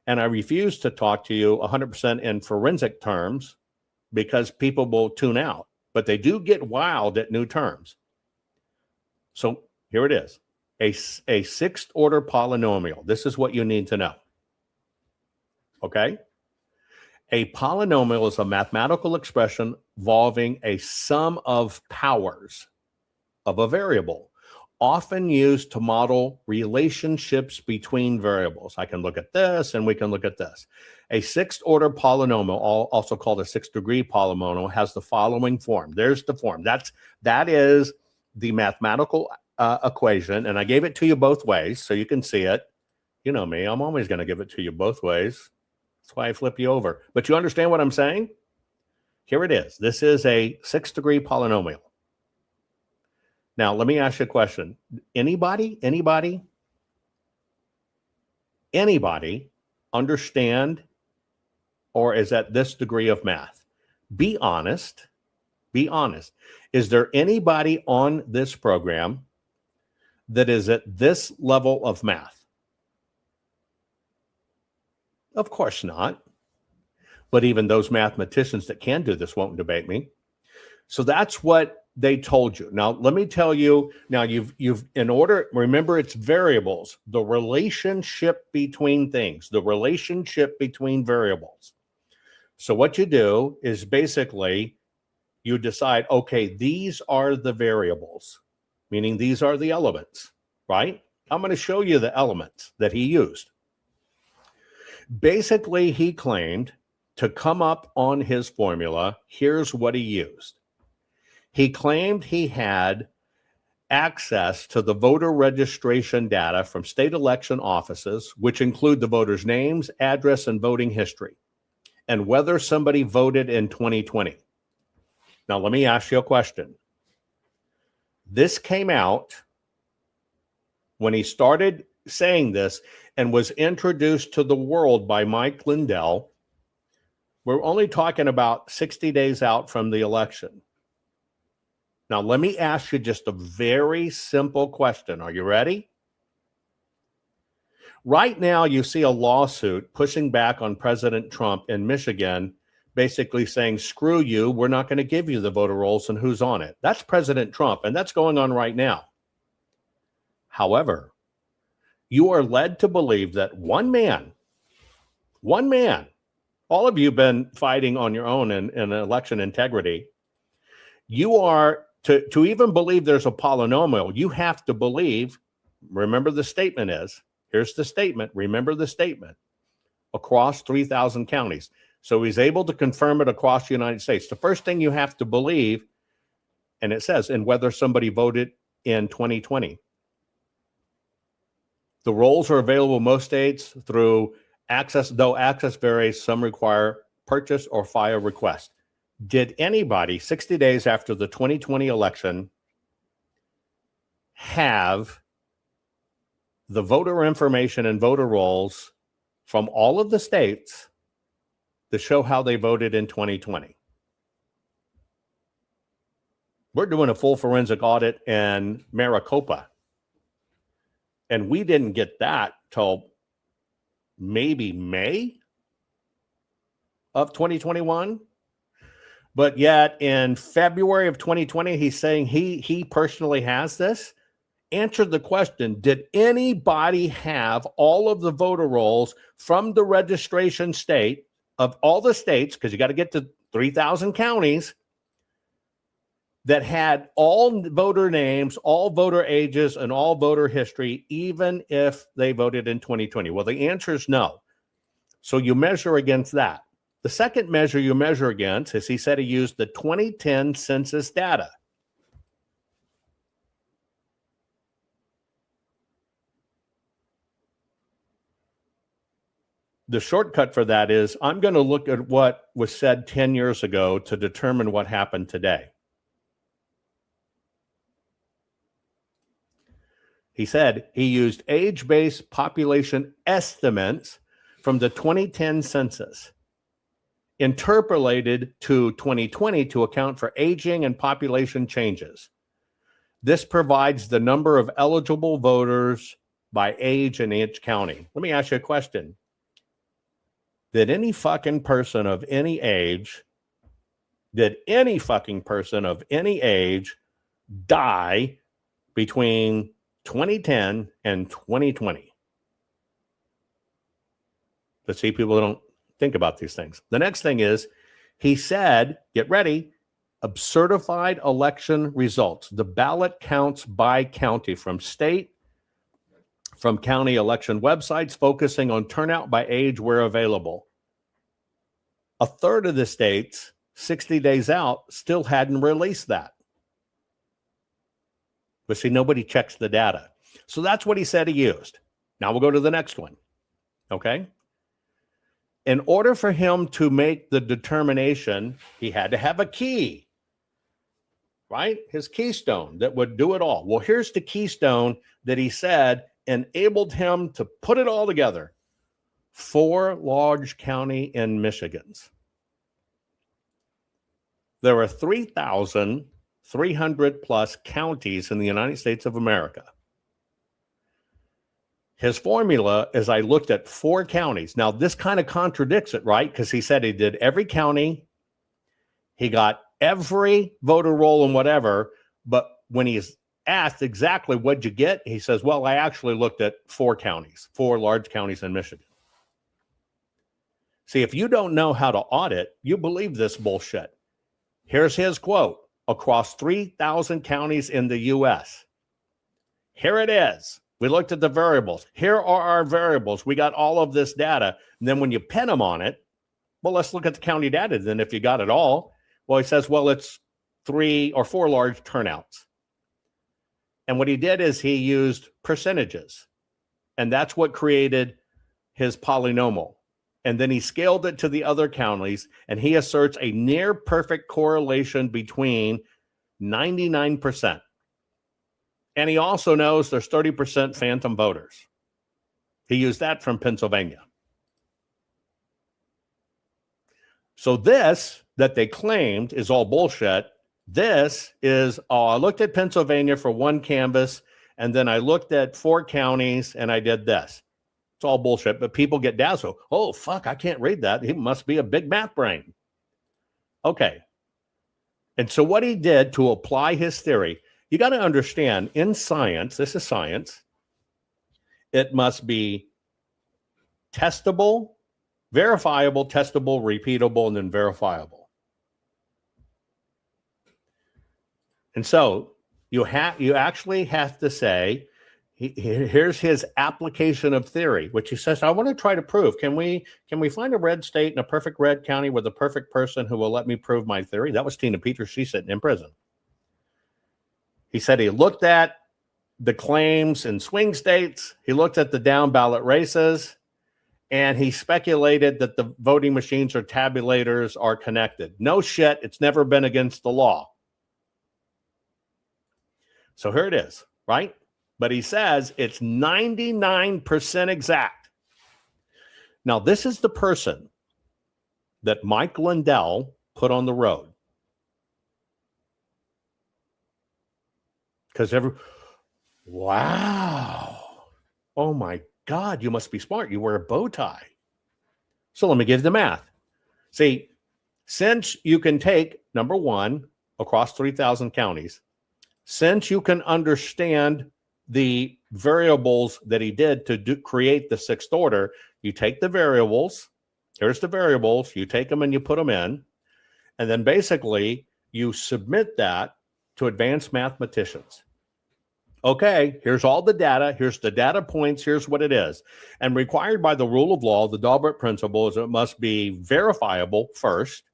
And I refuse to talk to you 100% in forensic terms because people will tune out. But they do get wild at new terms. So here it is, a sixth order polynomial. This is what you need to know. Okay? A polynomial is a mathematical expression involving a sum of powers of a variable, often used to model relationships between variables. I can look at this and we can look at this. A sixth order polynomial, also called a sixth degree polynomial, has the following form. There's the form. That is the mathematical equation, and I gave it to you both ways so you can see it. You know me, I'm always going to give it to you both ways. That's why I flip you over. But you understand what I'm saying? Here it is. This is a sixth degree polynomial. Now, let me ask you a question. Anybody understand or is at this degree of math? Be honest. Be honest. Is there anybody on this program that is at this level of math? Of course not. But even those mathematicians that can do this won't debate me. So that's what they told you. Now, let me tell you, now you've in order, remember it's variables, the relationship between things, the relationship between variables. So what you do is basically you decide, okay, these are the variables, meaning these are the elements, right? I'm going to show you the elements that he used. Basically, he claimed to come up on his formula, here's what he used. He claimed he had access to the voter registration data from state election offices, which include the voters' names, address, and voting history, and whether somebody voted in 2020. Now, let me ask you a question. This came out when he started saying this and was introduced to the world by Mike Lindell. We're only talking about 60 days out from the election. Now, let me ask you just a very simple question. Are you ready? Right now, you see a lawsuit pushing back on President Trump in Michigan, basically saying, screw you, we're not going to give you the voter rolls and who's on it. That's President Trump, and that's going on right now. However, you are led to believe that one man, all of you have been fighting on your own in election integrity. You are, to even believe there's a polynomial, you have to believe, remember the statement is, here's the statement, remember the statement, across 3,000 counties. So he's able to confirm it across the United States. The first thing you have to believe, and it says, and whether somebody voted in 2020. The rolls are available in most states through access, though access varies, some require purchase or file request. Did anybody 60 days after the 2020 election have the voter information and voter rolls from all of the states to show how they voted in 2020? We're doing a full forensic audit in Maricopa, and we didn't get that till maybe May of 2021. But yet in February of 2020, he's saying he personally has this. Answer the question, did anybody have all of the voter rolls from the registration state of all the states, because you got to get to 3,000 counties, that had all voter names, all voter ages, and all voter history, even if they voted in 2020? Well, the answer is no. So you measure against that. The second measure you measure against is he said he used the 2010 census data. the shortcut for that is I'm going to look at what was said 10 years ago to determine what happened today. He said he used age-based population estimates from the 2010 census, interpolated to 2020 to account for aging and population changes. This provides the number of eligible voters by age in each county. Let me ask you a question. Did any fucking person of any age die between 2010 and 2020? But see, people don't think about these things. The next thing is, he said, get ready, certified election results. The ballot counts by county from county election websites, focusing on turnout by age where available. A third of the states, 60 days out, still hadn't released that. But see, nobody checks the data. So that's what he said he used. Now we'll go to the next one. Okay? In order for him to make the determination, he had to have a key, right? His keystone that would do it all. Well, here's the keystone that he said enabled him to put it all together. 4 large county in Michigans. There are 3,300 plus counties in the United States of America. His formula is I looked at 4 counties. Now, this kind of contradicts it, right? Because he said he did every county. He got every voter roll and whatever. But when he's asked exactly what'd you get, he says, well, I actually looked at 4 counties, 4 large counties in Michigan. See, if you don't know how to audit, you believe this bullshit. Here's his quote. Across 3,000 counties in the U.S. Here it is. We looked at the variables. Here are our variables. We got all of this data. And then when you pin them on it, well, let's look at the county data. Then if you got it all, well, he says, well, it's 3 or 4 large turnouts. And what he did is he used percentages. And that's what created his polynomial. And then he scaled it to the other counties, and he asserts a near perfect correlation between 99%. And he also knows there's 30% phantom voters. He used that from Pennsylvania. So this that they claimed is all bullshit. This is, I looked at Pennsylvania for 1 canvas, and then I looked at 4 counties, and I did this. It's all bullshit, but people get dazzled. Oh, fuck, I can't read that. He must be a big math brain. Okay. And so what he did to apply his theory, you got to understand, in science, this is science, it must be testable, verifiable, testable, repeatable, and then verifiable. And so you actually have to say, here's his application of theory, which he says, I want to try to prove. Can we find a red state and a perfect red county with a perfect person who will let me prove my theory? That was Tina Peters. She's sitting in prison. He said he looked at the claims in swing states. He looked at the down ballot races, and he speculated that the voting machines or tabulators are connected. No shit. It's never been against the law. So here it is, right? But he says it's 99% exact. Now, this is the person that Mike Lindell put on the road. Because wow. Oh my God, you must be smart. You wear a bow tie. So let me give the math. See, since you can take, number 1, across 3,000 counties, since you can understand the variables that he did to create the 6th order, you take the variables, here's the variables, you take them and you put them in, and then basically you submit that to advanced mathematicians. Okay, here's all the data, here's the data points, here's what it is. And required by the rule of law, the Daubert principle, is it must be verifiable first,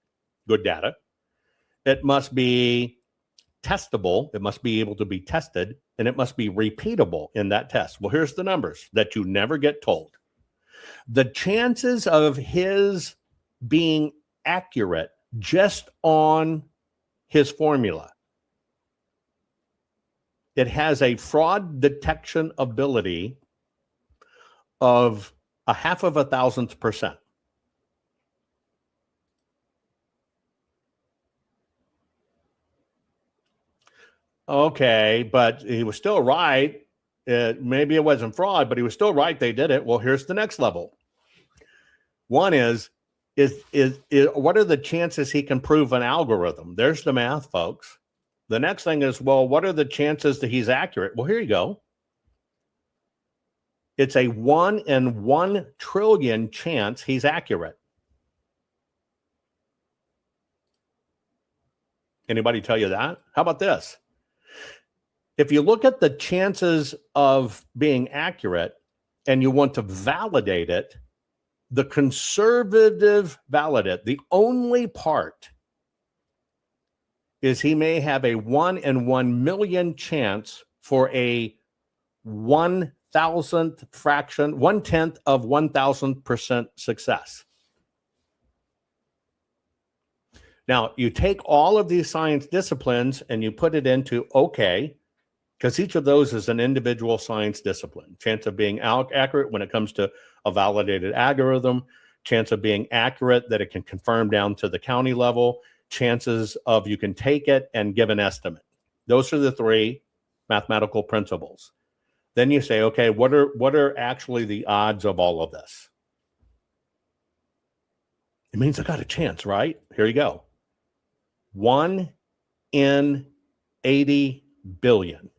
good data. It must be testable, it must be able to be tested, and it must be repeatable in that test. Well, here's the numbers that you never get told. The chances of his being accurate just on his formula, it has a fraud detection ability of 0.005%. Okay, but he was still right. Maybe it wasn't fraud, but he was still right. They did it. Well, here's the next level. One is what are the chances he can prove an algorithm? There's the math, folks. The next thing is, well, what are the chances that he's accurate? Well, here you go. It's a 1 in 1 trillion chance he's accurate. Anybody tell you that? How about this? If you look at the chances of being accurate and you want to validate it, the conservative validate, the only part is he may have a 1 in 1 million chance for a 1,000th fraction, 1/10 of 1,000% success. Now, you take all of these science disciplines and you put it into, okay, because each of those is an individual science discipline. Chance of being accurate when it comes to a validated algorithm, chance of being accurate that it can confirm down to the county level, chances of you can take it and give an estimate. Those are the 3 mathematical principles. Then you say, okay, what are actually the odds of all of this? It means I got a chance, right? Here you go. 1 in 80 billion.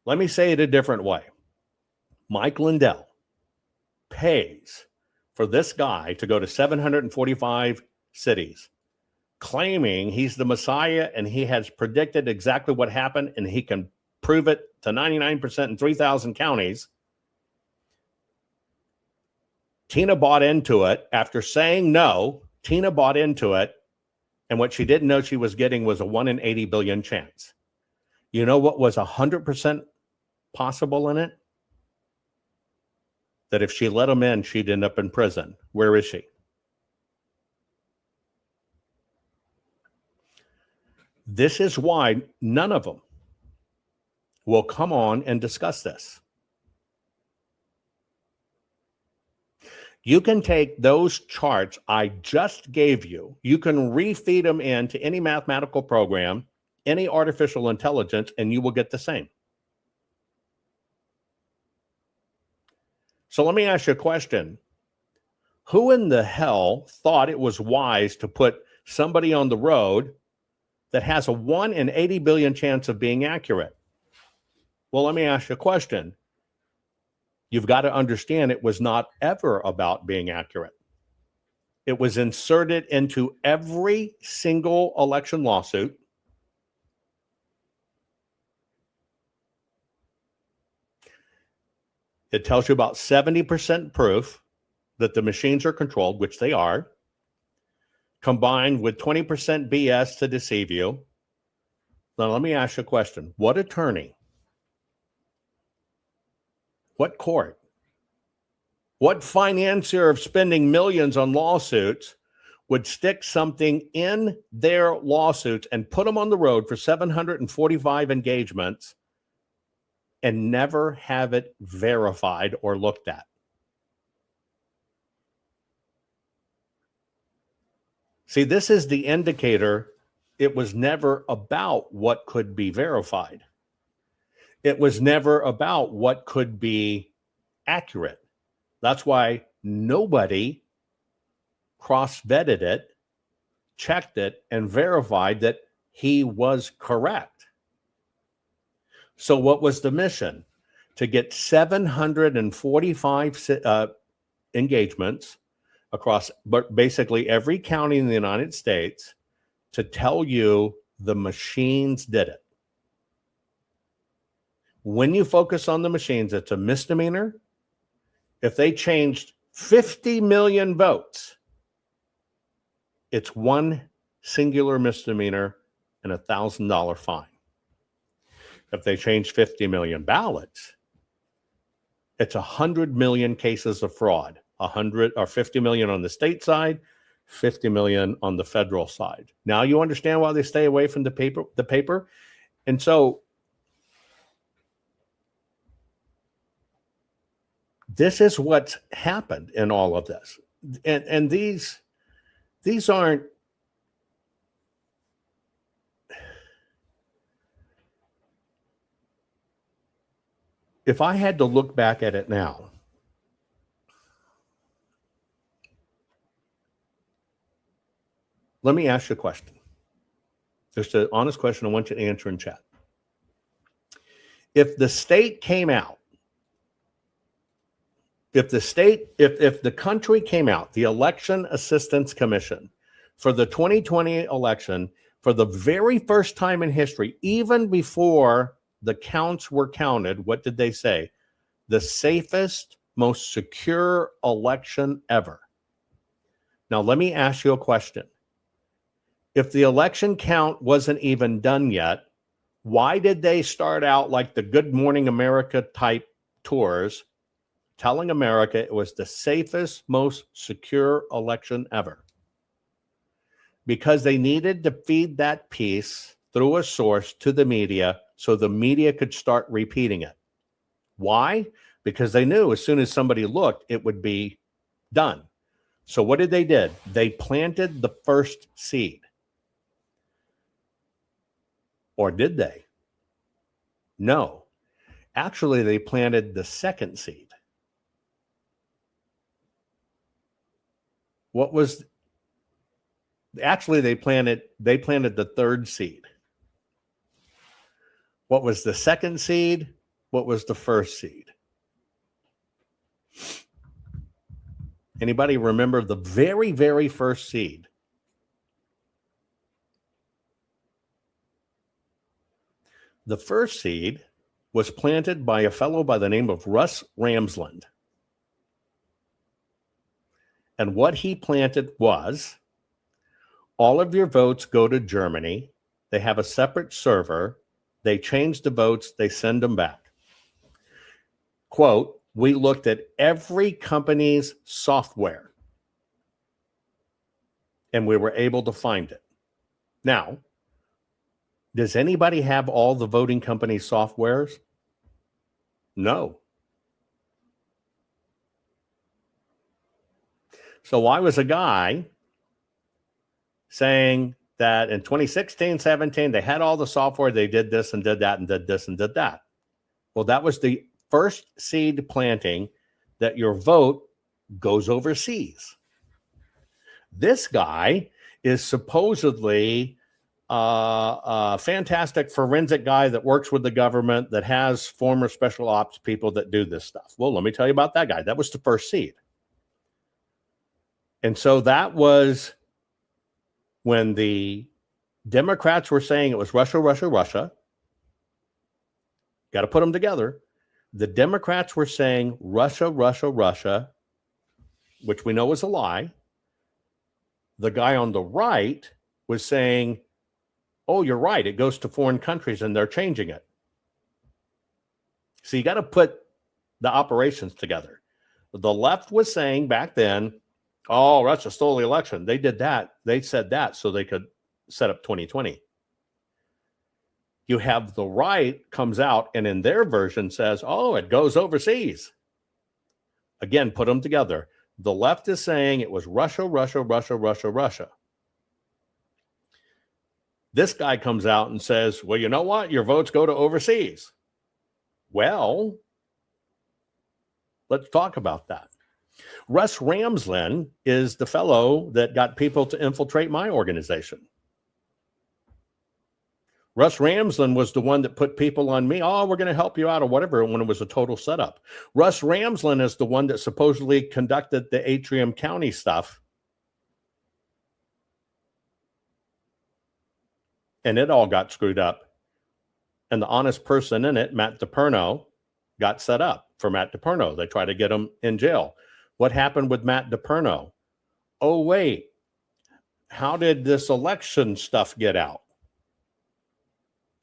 Let me say it a different way. Mike Lindell pays for this guy to go to 745 cities, claiming he's the Messiah and he has predicted exactly what happened and he can prove it to 99% in 3,000 counties. Tina bought into it. After saying no, Tina bought into it. And what she didn't know she was getting was a 1 in 80 billion chance. You know what was 100% possible in it? That if she let him in, she'd end up in prison. Where is she? This is why none of them will come on and discuss this. You can take those charts I just gave you, you can refeed them into any mathematical program, any artificial intelligence, and you will get the same. So let me ask you a question. Who in the hell thought it was wise to put somebody on the road that has a 1 in 80 billion chance of being accurate? Well, let me ask you a question. You've got to understand it was not ever about being accurate. It was inserted into every single election lawsuit. It tells you about 70% proof that the machines are controlled, which they are, combined with 20% BS to deceive you. Now, let me ask you a question. What attorney, what court, what financier of spending millions on lawsuits would stick something in their lawsuits and put them on the road for 745 engagements and never have it verified or looked at? See, this is the indicator. It was never about what could be verified. It was never about what could be accurate. That's why nobody cross-vetted it, checked it, and verified that he was correct. So what was the mission? To get 745 engagements across basically every county in the United States to tell you the machines did it. When you focus on the machines, it's a misdemeanor. If they changed 50 million votes, it's one singular misdemeanor and a $1,000 fine. If they change 50 million ballots, it's 100 million cases of fraud. 100 or 50 million on the state side, 50 million on the federal side. Now you understand why they stay away from the paper. And so this is what's happened in all of this. And these aren't, if I had to look back at it now, let me ask you a question. Just an honest question I want you to answer in chat. If the state came out, if the country came out, the Election Assistance Commission, for the 2020 election, for the very first time in history, even before the counts were counted, what did they say? The safest, most secure election ever. Now, let me ask you a question. If the election count wasn't even done yet, why did they start out like the Good Morning America type tours, telling America it was the safest, most secure election ever? Because they needed to feed that piece through a source to the media so the media could start repeating it. Why? Because they knew as soon as somebody looked, it would be done. So what did they do? They planted the first seed. Or did they? No. Actually, they planted the second seed. Actually, they planted the third seed. What was the second seed? What was the first seed? Anybody remember the very, very first seed? The first seed was planted by a fellow by the name of Russ Ramsland. And what he planted was, all of your votes go to Germany. They have a separate server. They change the votes. They send them back. Quote, we looked at every company's software and we were able to find it. Now, does anybody have all the voting company softwares? No. So why was a guy saying that in 2016, 17, they had all the software, they did this and did that and did this and did that? Well, that was the first seed planting that your vote goes overseas. This guy is supposedly a fantastic forensic guy that works with the government, that has former special ops people that do this stuff. Well, let me tell you about that guy. That was the first seed. And so that was when the Democrats were saying it was Russia, Russia, Russia. Got to put them together. The Democrats were saying Russia, Russia, Russia, which we know is a lie. The guy on the right was saying, oh, you're right, it goes to foreign countries and they're changing it. So you got to put the operations together. The left was saying back then, oh, Russia stole the election. They did that. They said that so they could set up 2020. You have the right comes out and in their version says, oh, it goes overseas. Again, put them together. The left is saying it was Russia, Russia, Russia, Russia, Russia. This guy comes out and says, well, you know what? Your votes go to overseas. Well, let's talk about that. Russ Ramsland is the fellow that got people to infiltrate my organization. Russ Ramsland was the one that put people on me. Oh, we're going to help you out or whatever when it was a total setup. Russ Ramsland is the one that supposedly conducted the Atrium County stuff. And it all got screwed up. And the honest person in it, Matt DePerno, got set up for Matt DePerno. They tried to get him in jail. What happened with Matt DePerno? Oh, wait. How did this election stuff get out?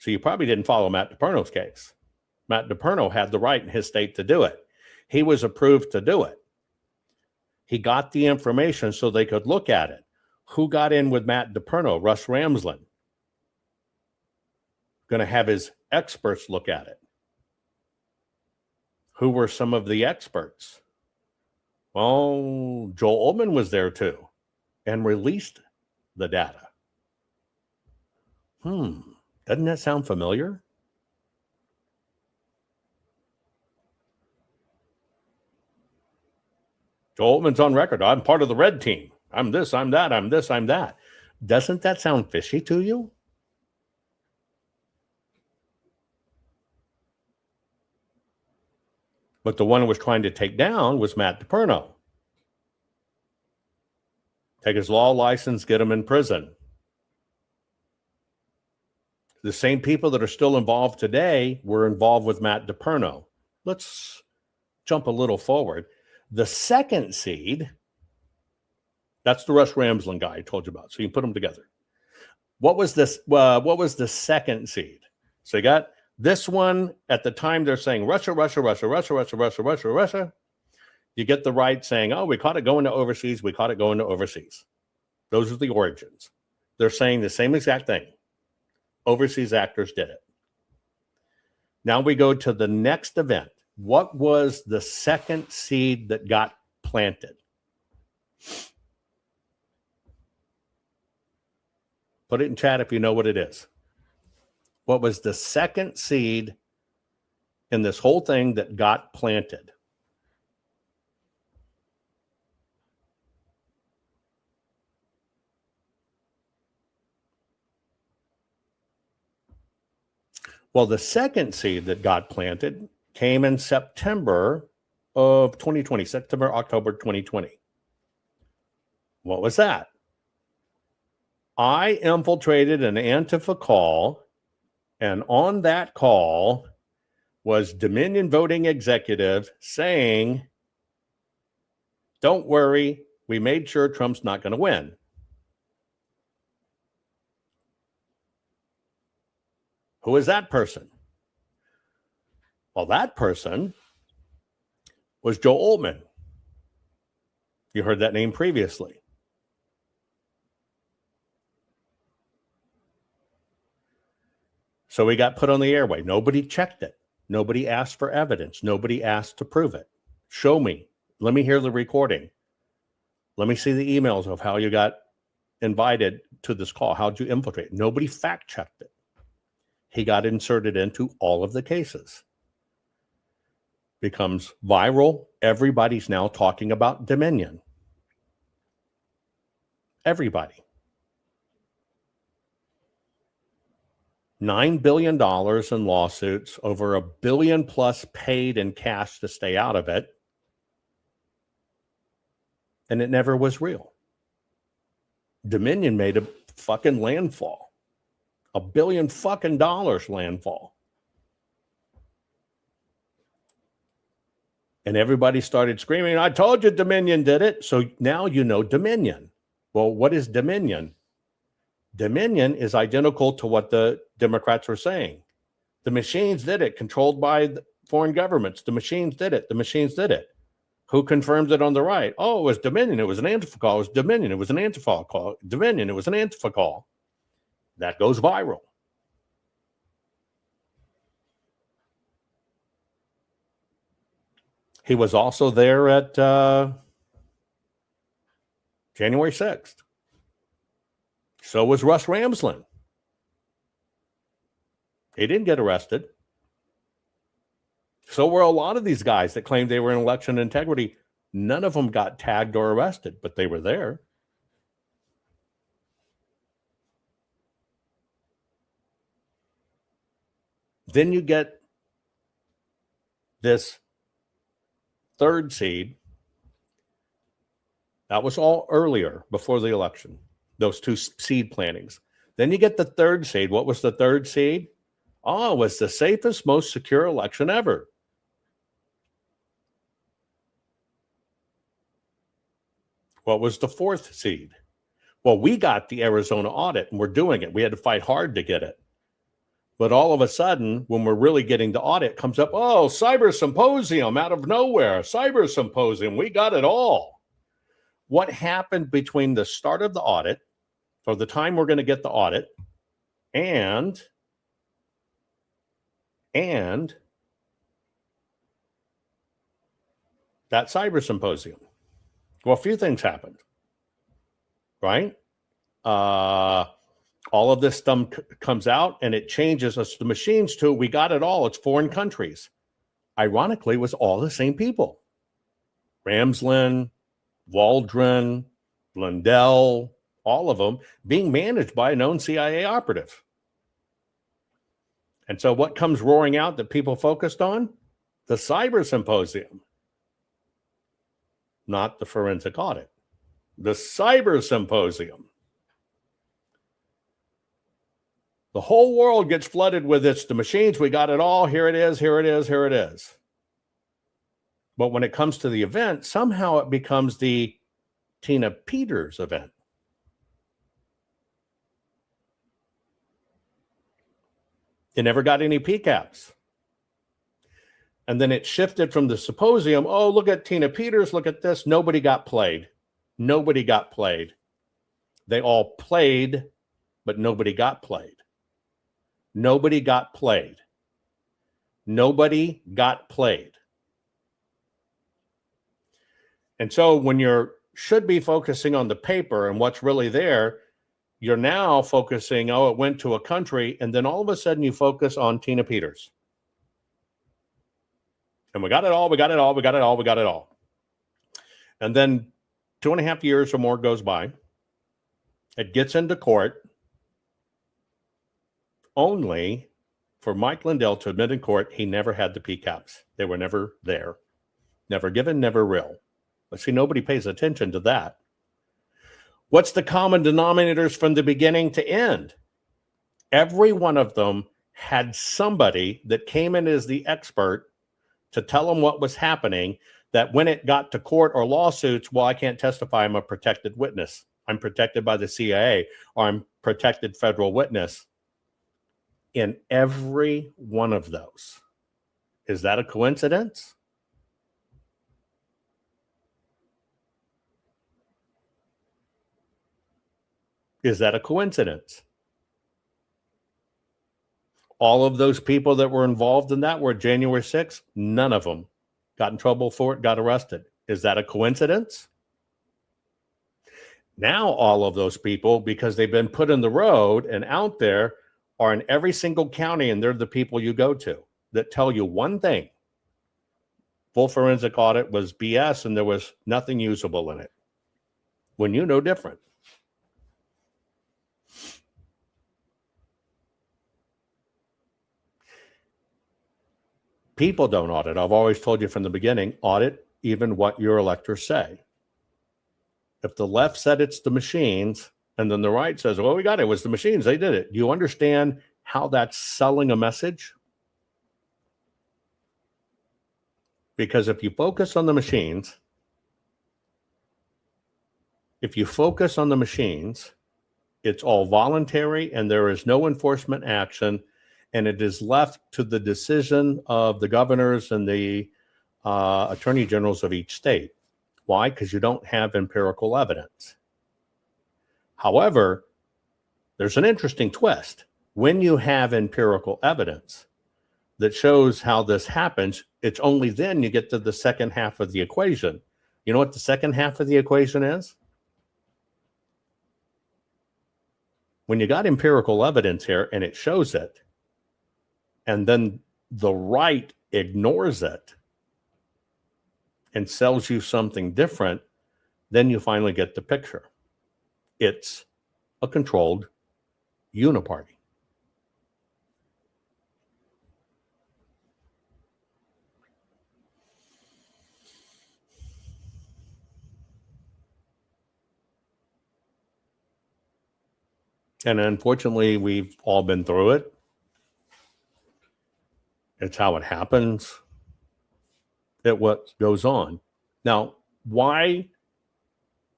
So you probably didn't follow Matt DePerno's case. Matt DePerno had the right in his state to do it. He was approved to do it. He got the information so they could look at it. Who got in with Matt DePerno? Russ Ramsland. Going to have his experts look at it. Who were some of the experts? Well, Joel Ullman was there too and released the data. Doesn't that sound familiar? Joel Ullman's on record. I'm part of the red team. I'm this, I'm that, I'm this, I'm that. Doesn't that sound fishy to you? But the one who was trying to take down was Matt DePerno. Take his law license, get him in prison. The same people that are still involved today were involved with Matt DePerno. Let's jump a little forward. The second seed, that's the Russ Ramsland guy I told you about. So you can put them together. What was this? What was the second seed? So you got this one. At the time, they're saying Russia, Russia, Russia, Russia, Russia, Russia, Russia, Russia. You get the right saying, oh, we caught it going to overseas. We caught it going to overseas. Those are the origins. They're saying the same exact thing. Overseas actors did it. Now we go to the next event. What was the second seed that got planted? Put it in chat if you know what it is. What was the second seed in this whole thing that got planted? Well, the second seed that got planted came in September of 2020, September, October 2020. What was that? I infiltrated an Antifa call, and on that call was Dominion voting executive saying, don't worry, we made sure Trump's not going to win. Who is that person? Well, that person was Joe Ullman. You heard that name previously. So we got put on the airway. Nobody checked it. Nobody asked for evidence. Nobody asked to prove it. Show me. Let me hear the recording. Let me see the emails of how you got invited to this call. How'd you infiltrate? Nobody fact checked it. He got inserted into all of the cases. Becomes viral. Everybody's now talking about Dominion. Everybody. $9 billion in lawsuits, over $1 billion plus paid in cash to stay out of it. And it never was real. Dominion made a fucking landfall. $1 billion fucking landfall. And everybody started screaming, I told you Dominion did it. So now you know Dominion. Well, what is Dominion? Dominion is identical to what the Democrats were saying. The machines did it, controlled by the foreign governments. The machines did it. The machines did it. Who confirmed it on the right? Oh, it was Dominion. It was an Antifa call. It was Dominion. It was an Antifa call. Dominion. It was an Antifa call. That goes viral. He was also there at January 6th. So was Russ Ramsland. He didn't get arrested. So were a lot of these guys that claimed they were in election integrity. None of them got tagged or arrested, but they were there. Then you get this third seed. That was all earlier, before the election, those two seed plantings. Then you get the third seed. What was the third seed? Oh, it was the safest, most secure election ever. What was the fourth seed? Well, we got the Arizona audit, and we're doing it. We had to fight hard to get it. But all of a sudden, when we're really getting to audit, comes up, oh, cyber symposium out of nowhere. Cyber symposium, we got it all. What happened between the start of the audit, or the time we're going to get the audit, and that cyber symposium? Well, a few things happened, right? All of this stuff comes out and it changes us. The machines too, we got it all. It's foreign countries. Ironically, it was all the same people. Ramsland, Waldron, Blundell, all of them being managed by a known CIA operative. And so what comes roaring out that people focused on? The cyber symposium. Not the forensic audit. The cyber symposium. The whole world gets flooded with it's the machines. We got it all. Here it is. Here it is. Here it is. But when it comes to the event, somehow it becomes the Tina Peters event. It never got any PCAPs. And then it shifted from the symposium. Oh, look at Tina Peters. Look at this. Nobody got played. Nobody got played. They all played, but nobody got played. Nobody got played. Nobody got played. And so when you're should be focusing on the paper and what's really there, you're now focusing, oh, it went to a country, and then all of a sudden you focus on Tina Peters. And we got it all, we got it all, we got it all, we got it all. And then 2.5 years or more goes by. It gets into court, only for Mike Lindell to admit in court he never had the PCAPs. They were never there. Never given, never real. But see, nobody pays attention to that. What's the common denominators from the beginning to end? Every one of them had somebody that came in as the expert to tell them what was happening, that when it got to court or lawsuits, well, I can't testify, I'm a protected witness. I'm protected by the CIA, or I'm protected federal witness. In every one of those. Is that a coincidence? Is that a coincidence? All of those people that were involved in that were January 6th. None of them got in trouble for it, got arrested. Is that a coincidence? Now all of those people, because they've been put in the road and out there, are in every single county, and they're the people you go to that tell you one thing. Full forensic audit was BS and there was nothing usable in it. When you know different. People don't audit. I've always told you from the beginning, audit even what your electors say. If the left said it's the machines, and then the right says, well, we got it. It was the machines. They did it. Do you understand how that's selling a message? Because if you focus on the machines, it's all voluntary and there is no enforcement action, and it is left to the decision of the governors and the attorney generals of each state. Why? Because you don't have empirical evidence. However, there's an interesting twist. When you have empirical evidence that shows how this happens, it's only then you get to the second half of the equation. You know what the second half of the equation is? When you got empirical evidence here and it shows it, and then the right ignores it and sells you something different, then you finally get the picture. It's a controlled uniparty. And unfortunately, we've all been through it. It's how it happens. It's what goes on. Now, why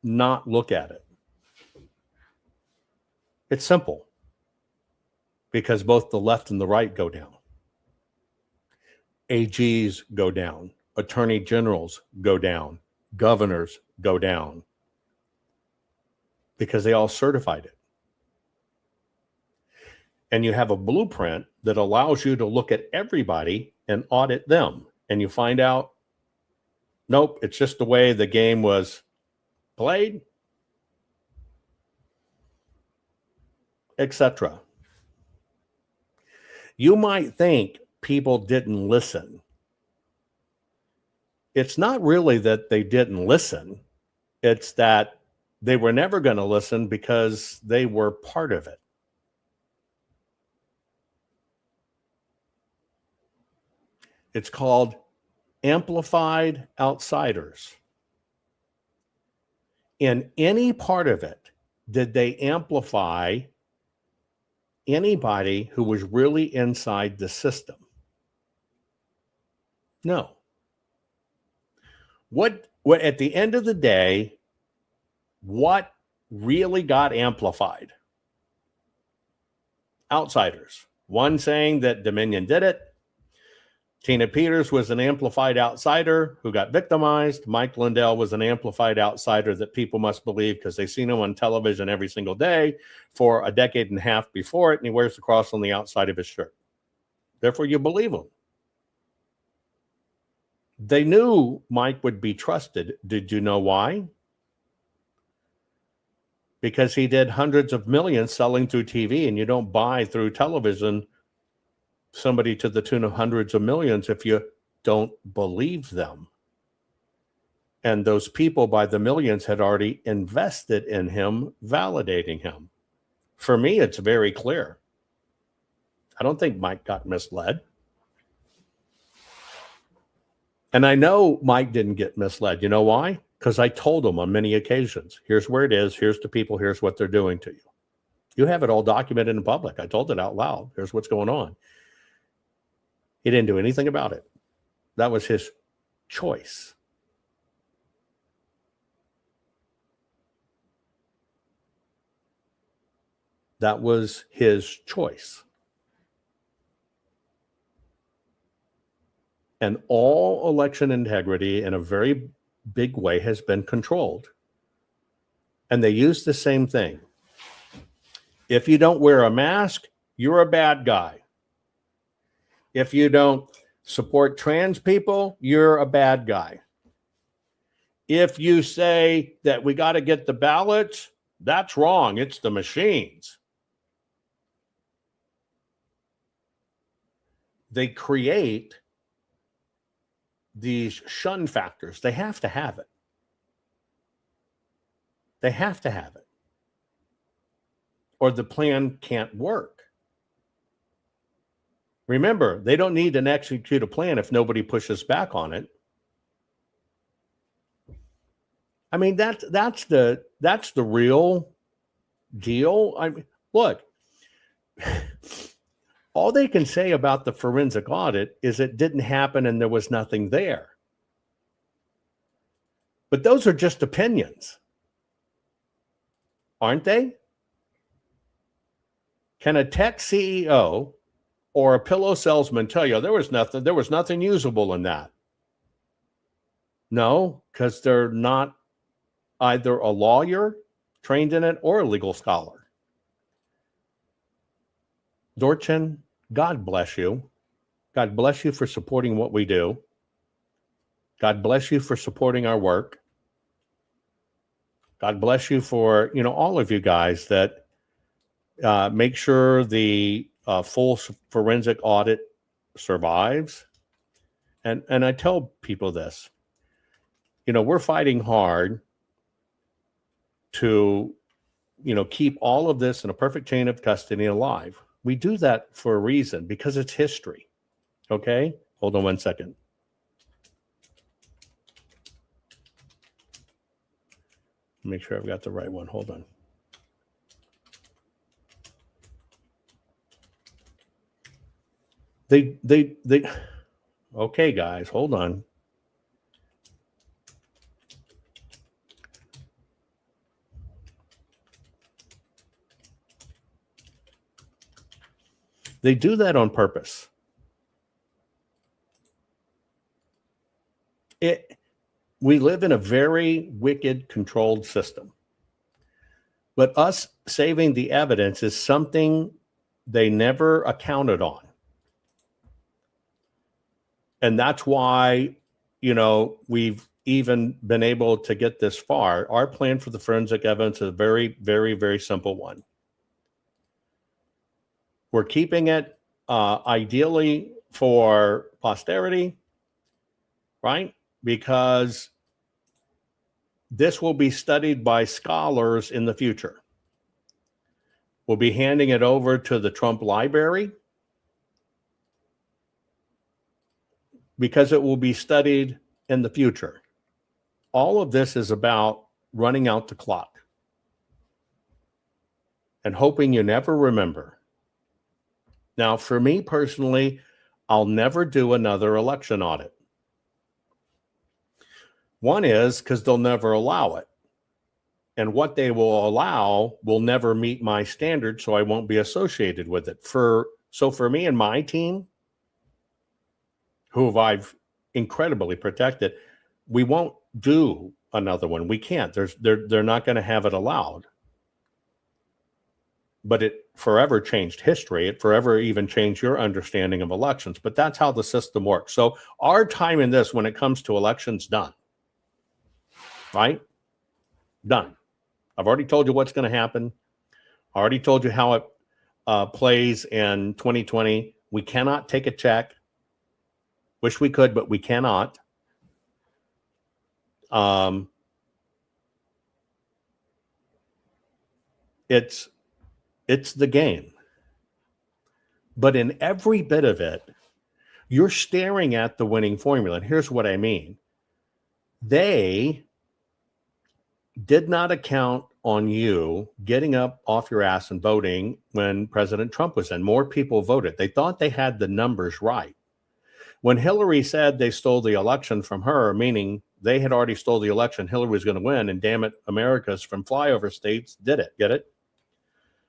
not look at it? It's simple. because both the left and the right go down. AGs go down. Attorney generals go down. Governors go down. Because they all certified it. And you have a blueprint that allows you to look at everybody and audit them. And you find out, nope, it's just the way the game was played, etc. You might think people didn't listen. It's not really that they didn't listen. It's that they were never going to listen because they were part of it. It's called amplified outsiders. In any part of it, did they amplify anybody who was really inside the system? No. What at the end of the day, what really got amplified? Outsiders. One saying that Dominion did it. Tina Peters was an amplified outsider who got victimized. Mike Lindell was an amplified outsider that people must believe because they've seen him on television every single day for a decade and a half before it, and he wears the cross on the outside of his shirt. Therefore, you believe him. They knew Mike would be trusted. Did you know why? Because he did hundreds of millions selling through TV, and you don't buy through television somebody to the tune of hundreds of millions if you don't believe them. And those people by the millions had already invested in him, validating him. For me, it's very clear. I don't think Mike got misled. And I know Mike didn't get misled. You know why? Because I told him on many occasions, here's where it is, here's the people, here's what they're doing to you. You have it all documented in public. I told it out loud. Here's what's going on. He didn't do anything about it. That was his choice. That was his choice. And all election integrity in a very big way has been controlled. And they use the same thing. If you don't wear a mask, you're a bad guy. If you don't support trans people, you're a bad guy. If you say that we got to get the ballots, that's wrong. It's the machines. They create these shun factors. They have to have it. They have to have it. Or the plan can't work. Remember, they don't need to execute a plan if nobody pushes back on it. I mean, that's the real deal. I mean, look, all they can say about the forensic audit is it didn't happen and there was nothing there. But those are just opinions, aren't they? Can a tech CEO or a pillow salesman tell you there was nothing usable in that? No, because they're not either a lawyer trained in it or a legal scholar. Dorchin, God bless you. God bless you for supporting what we do. God bless you for supporting our work. God bless you for, all of you guys that make sure the full forensic audit survives. And I tell people this, we're fighting hard to, keep all of this in a perfect chain of custody alive. We do that for a reason, because it's history. Okay? Hold on one second. Make sure I've got the right one. Hold on. They okay, guys, hold on. They do that on purpose. We live in a very wicked, controlled system. But us saving the evidence is something they never accounted on. And that's why, we've even been able to get this far. Our plan for the forensic evidence is a very, very, very simple one. We're keeping it ideally for posterity, right? Because this will be studied by scholars in the future. We'll be handing it over to the Trump Library because it will be studied in the future. All of this is about running out the clock and hoping you never remember. Now, for me personally, I'll never do another election audit. One is because they'll never allow it. And what they will allow will never meet my standards, so I won't be associated with it. So for me and my team, who I've incredibly protected, we won't do another one. We can't. They're not going to have it allowed. But it forever changed history. It forever even changed your understanding of elections. But that's how the system works. So our time in this, when it comes to elections, done. Right? Done. I've already told you what's going to happen. I already told you how it plays in 2020. We cannot take a check. Wish we could, but we cannot. It's the game. But in every bit of it, you're staring at the winning formula. And here's what I mean. They did not account on you getting up off your ass and voting when President Trump was in. More people voted. They thought they had the numbers right. When Hillary said they stole the election from her, meaning they had already stole the election, Hillary was going to win, and damn it, America's from flyover states did it. Get it?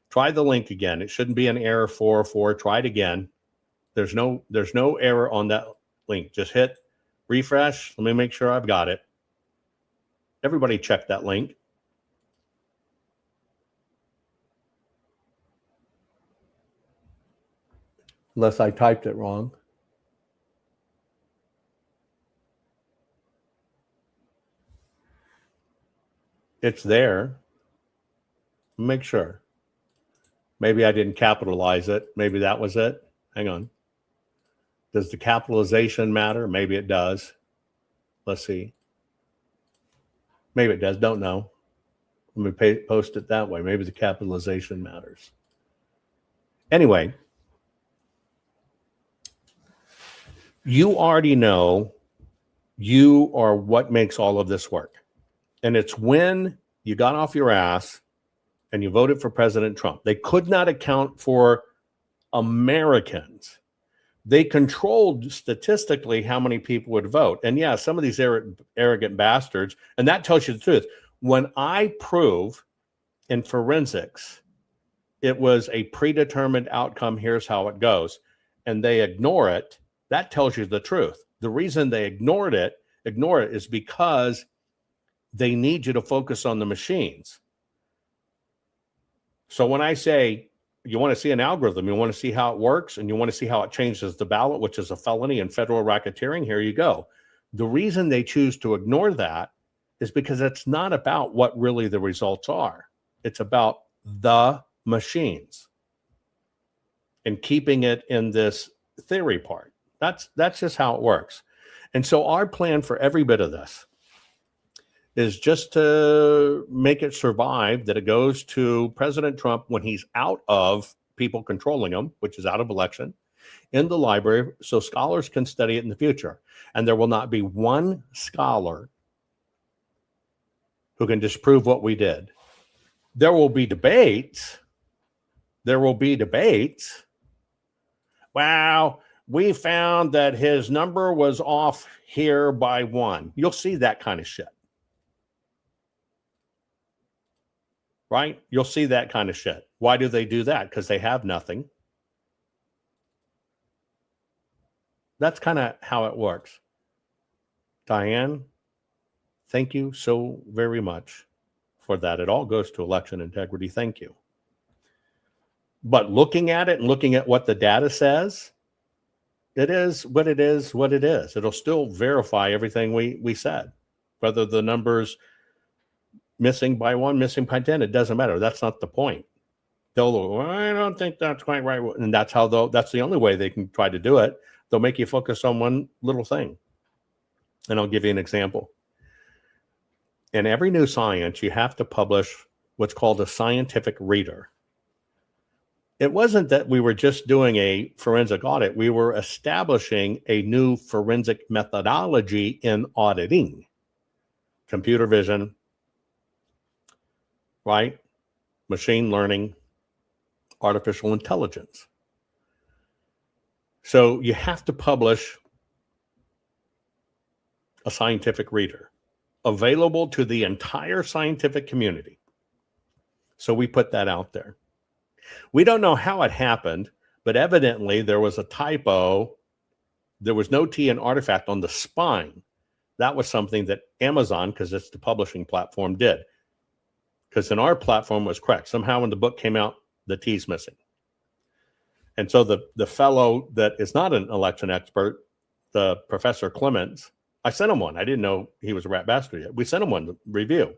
Try the link again. It shouldn't be an error 404. Try it again. There's no error on that link. Just hit refresh. Let me make sure I've got it. Everybody check that link. Unless I typed it wrong. It's there. Make sure. Maybe I didn't capitalize it. Maybe that was it. Hang on. Does the capitalization matter? Maybe it does. Let's see. Maybe it does. Don't know. Let me post it that way. Maybe the capitalization matters. Anyway, you already know you are what makes all of this work. And it's when you got off your ass and you voted for President Trump. They could not account for Americans. They controlled statistically how many people would vote. And yeah, some of these arrogant bastards, and that tells you the truth. When I prove in forensics, it was a predetermined outcome, here's how it goes, and they ignore it, that tells you the truth. The reason they ignore it is because they need you to focus on the machines. So when I say you want to see an algorithm, you want to see how it works, and you want to see how it changes the ballot, which is a felony and federal racketeering, here you go. The reason they choose to ignore that is because it's not about what really the results are. It's about the machines and keeping it in this theory part. That's just how it works. And so our plan for every bit of this is just to make it survive, that it goes to President Trump when he's out of people controlling him, which is out of election, in the library, so scholars can study it in the future. And there will not be one scholar who can disprove what we did. There will be debates. Wow, we found that his number was off here by 1. You'll see that kind of shit. Right? You'll see that kind of shit. Why do they do that? Because they have nothing. That's kind of how it works. Diane, thank you so very much for that. It all goes to election integrity. Thank you. But looking at it and looking at what the data says, it is what it is, what it is. It'll still verify everything we said. Whether the number's missing by 1, missing by 10, it doesn't matter. That's not the point. They'll go, well, I don't think that's quite right. And that's the only way they can try to do it. They'll make you focus on one little thing. And I'll give you an example. In every new science, you have to publish what's called a scientific reader. It wasn't that we were just doing a forensic audit. We were establishing a new forensic methodology in auditing. Computer vision, right? Machine learning, artificial intelligence. So you have to publish a scientific reader available to the entire scientific community. So we put that out there. We don't know how it happened, but evidently there was a typo. There was no T in artifact on the spine. That was something that Amazon, because it's the publishing platform, did. Because in our platform was correct. Somehow when the book came out, the T's missing. And so the fellow that is not an election expert, the Professor Clements, I sent him one. I didn't know he was a rat bastard yet. We sent him one to review.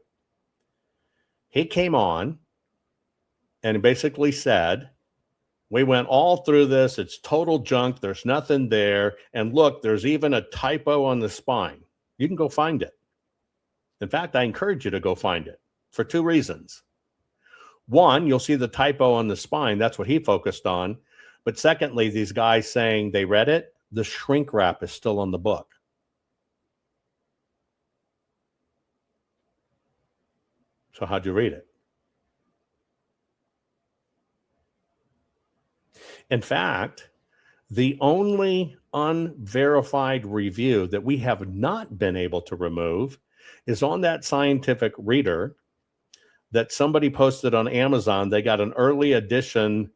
He came on and basically said, we went all through this. It's total junk. There's nothing there. And look, there's even a typo on the spine. You can go find it. In fact, I encourage you to go find it for 2 reasons. One, you'll see the typo on the spine. That's what he focused on. But secondly, these guys saying they read it, the shrink wrap is still on the book. So how'd you read it? In fact, the only unverified review that we have not been able to remove is on that scientific reader that somebody posted on Amazon. They got an early edition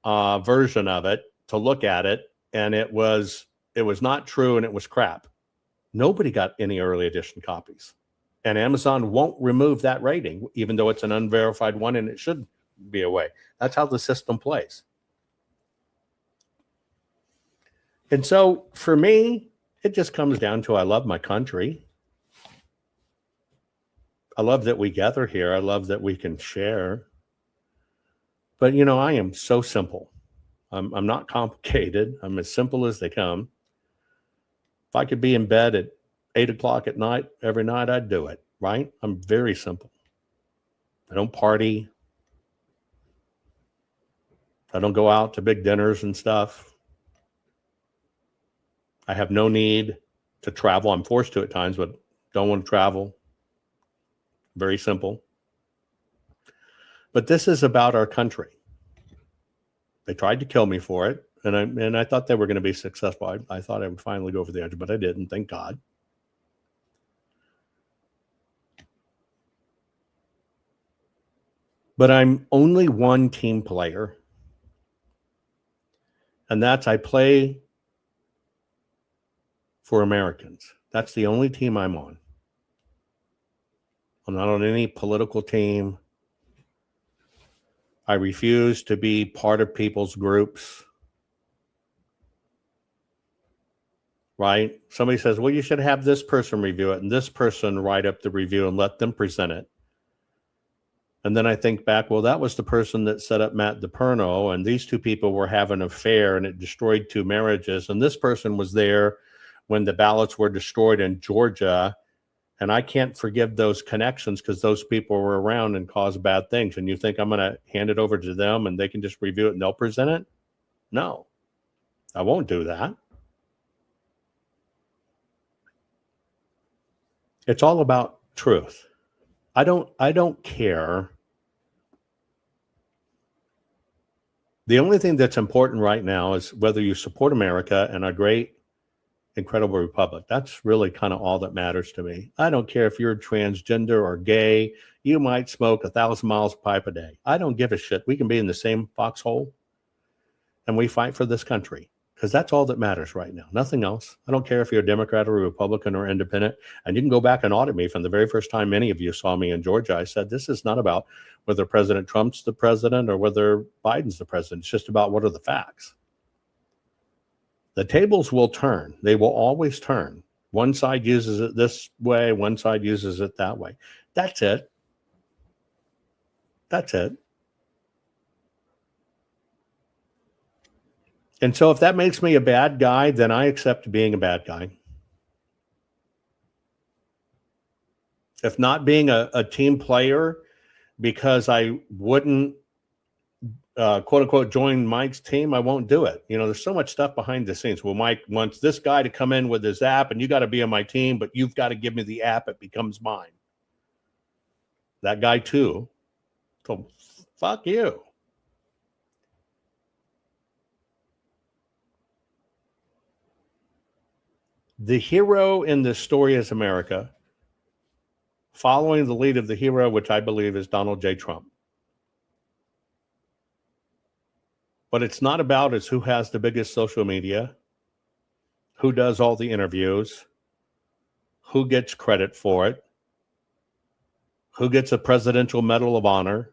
version of it to look at it, and it was not true, and it was crap. Nobody got any early edition copies. And Amazon won't remove that rating, even though it's an unverified one, and it should be away. That's how the system plays. And so for me, it just comes down to I love my country. I love that we gather here. I love that we can share. But, I am so simple. I'm not complicated. I'm as simple as they come. If I could be in bed at 8 o'clock at night, every night, I'd do it, right? I'm very simple. I don't party. I don't go out to big dinners and stuff. I have no need to travel. I'm forced to at times, but don't want to travel. Very simple. But this is about our country. They tried to kill me for it, and I thought they were going to be successful. I thought I would finally go over the edge, but I didn't, thank God. But I'm only one team player, and that's I play for Americans. That's the only team I'm on. I'm not on any political team. I refuse to be part of people's groups. Right? Somebody says, well, you should have this person review it and this person write up the review and let them present it. And then I think back, well, that was the person that set up Matt DePerno, and these 2 people were having an affair and it destroyed 2 marriages. And this person was there when the ballots were destroyed in Georgia. And I can't forgive those connections because those people were around and caused bad things. And you think I'm going to hand it over to them and they can just review it and they'll present it? No, I won't do that. It's all about truth. I don't care. The only thing that's important right now is whether you support America and our great, incredible republic. That's really kind of all that matters to me. I don't care if you're transgender or gay. You might smoke 1,000 miles of pipe a day. I don't give a shit. We can be in the same foxhole and we fight for this country. because that's all that matters right now. Nothing else. I don't care if you're a Democrat or a Republican or independent. And you can go back and audit me from the very first time many of you saw me in Georgia. I said, this is not about whether President Trump's the president or whether Biden's the president. It's just about what are the facts. The tables will turn. They will always turn. One side uses it this way. One side uses it that way. That's it. That's it. And so if that makes me a bad guy, then I accept being a bad guy. If not being a team player because I wouldn't, quote unquote, join Mike's team, I won't do it. You know, there's so much stuff behind the scenes. Well, Mike wants this guy to come in with his app and you got to be on my team, but you've got to give me the app. It becomes mine. That guy too. So fuck you. The hero in this story is America, following the lead of the hero, which I believe is Donald J. Trump. What it's not about is who has the biggest social media, who does all the interviews, who gets credit for it, who gets a presidential medal of honor,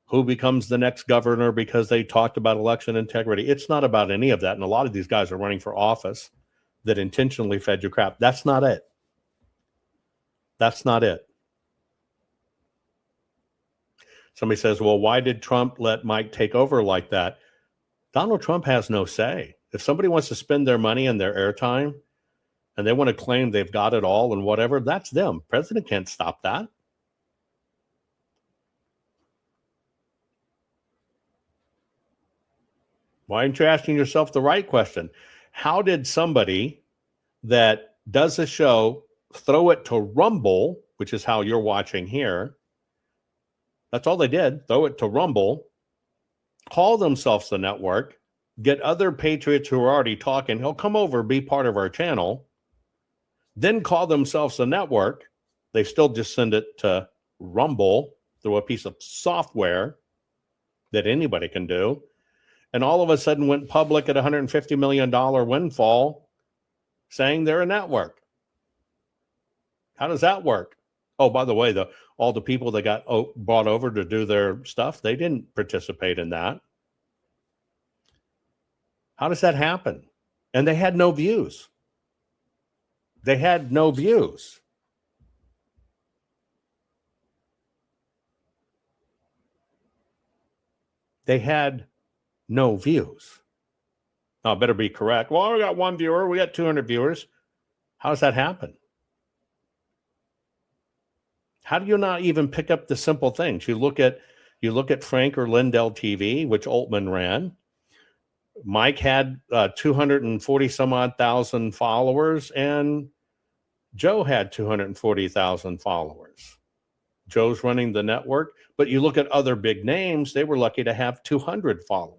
who becomes the next governor because they talked about election integrity. It's not about any of that. And a lot of these guys are running for office that intentionally fed you crap. That's not it. That's not it. Somebody says, well, why did Trump let Mike take over like that? Donald Trump has no say. If somebody wants to spend their money and their airtime and they want to claim they've got it all and whatever, that's them. President can't stop that. Why aren't you asking yourself the right question? How did somebody that does a show throw it to Rumble, which is how you're watching here? That's all they did. Throw it to Rumble, call themselves the network, get other patriots who are already talking, he'll come over, be part of our channel, then call themselves the network. They still just send it to Rumble through a piece of software that anybody can do. And all of a sudden went public at $150 million windfall saying they're a network. How does that work? Oh, by the way, all the people that got brought over to do their stuff, they didn't participate in that. How does that happen? And they had no views. They had no views. They had no views. Now, I better be correct. Well, we got one viewer. We got 200 viewers. How does that happen? How do you not even pick up the simple things? You look at Frank or Lindell TV, which Altman ran. Mike had 240 some odd thousand followers, and Joe had 240,000 followers. Joe's running the network, but you look at other big names, they were lucky to have 200 followers.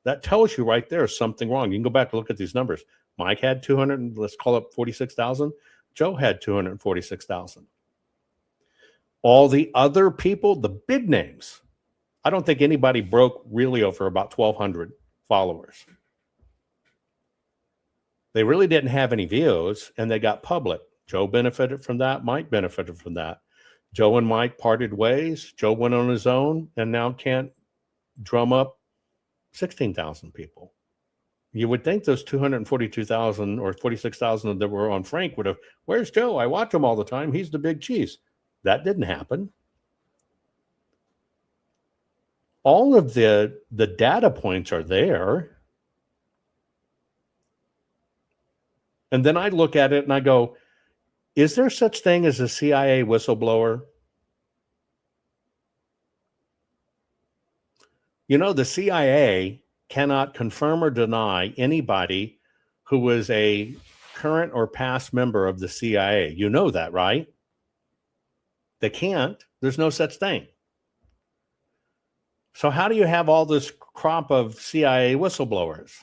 That tells you right there something wrong. You can go back and look at these numbers. Mike had 200, let's call it 46,000. Joe had 246,000. All the other people, the big names, I don't think anybody broke really over about 1,200 followers. They really didn't have any views, and they got public. Joe benefited from that. Mike benefited from that. Joe and Mike parted ways. Joe went on his own and now can't drum up 16,000 people. You would think those 242,000 or 46,000 that were on Frank would have, where's Joe? I watch him all the time. He's the big cheese. That didn't happen. All of the data points are there. And then I look at it and I go, is there such thing as a CIA whistleblower? You know, the CIA cannot confirm or deny anybody who was a current or past member of the CIA. You know that, right? They can't. There's no such thing. So how do you have all this crop of CIA whistleblowers?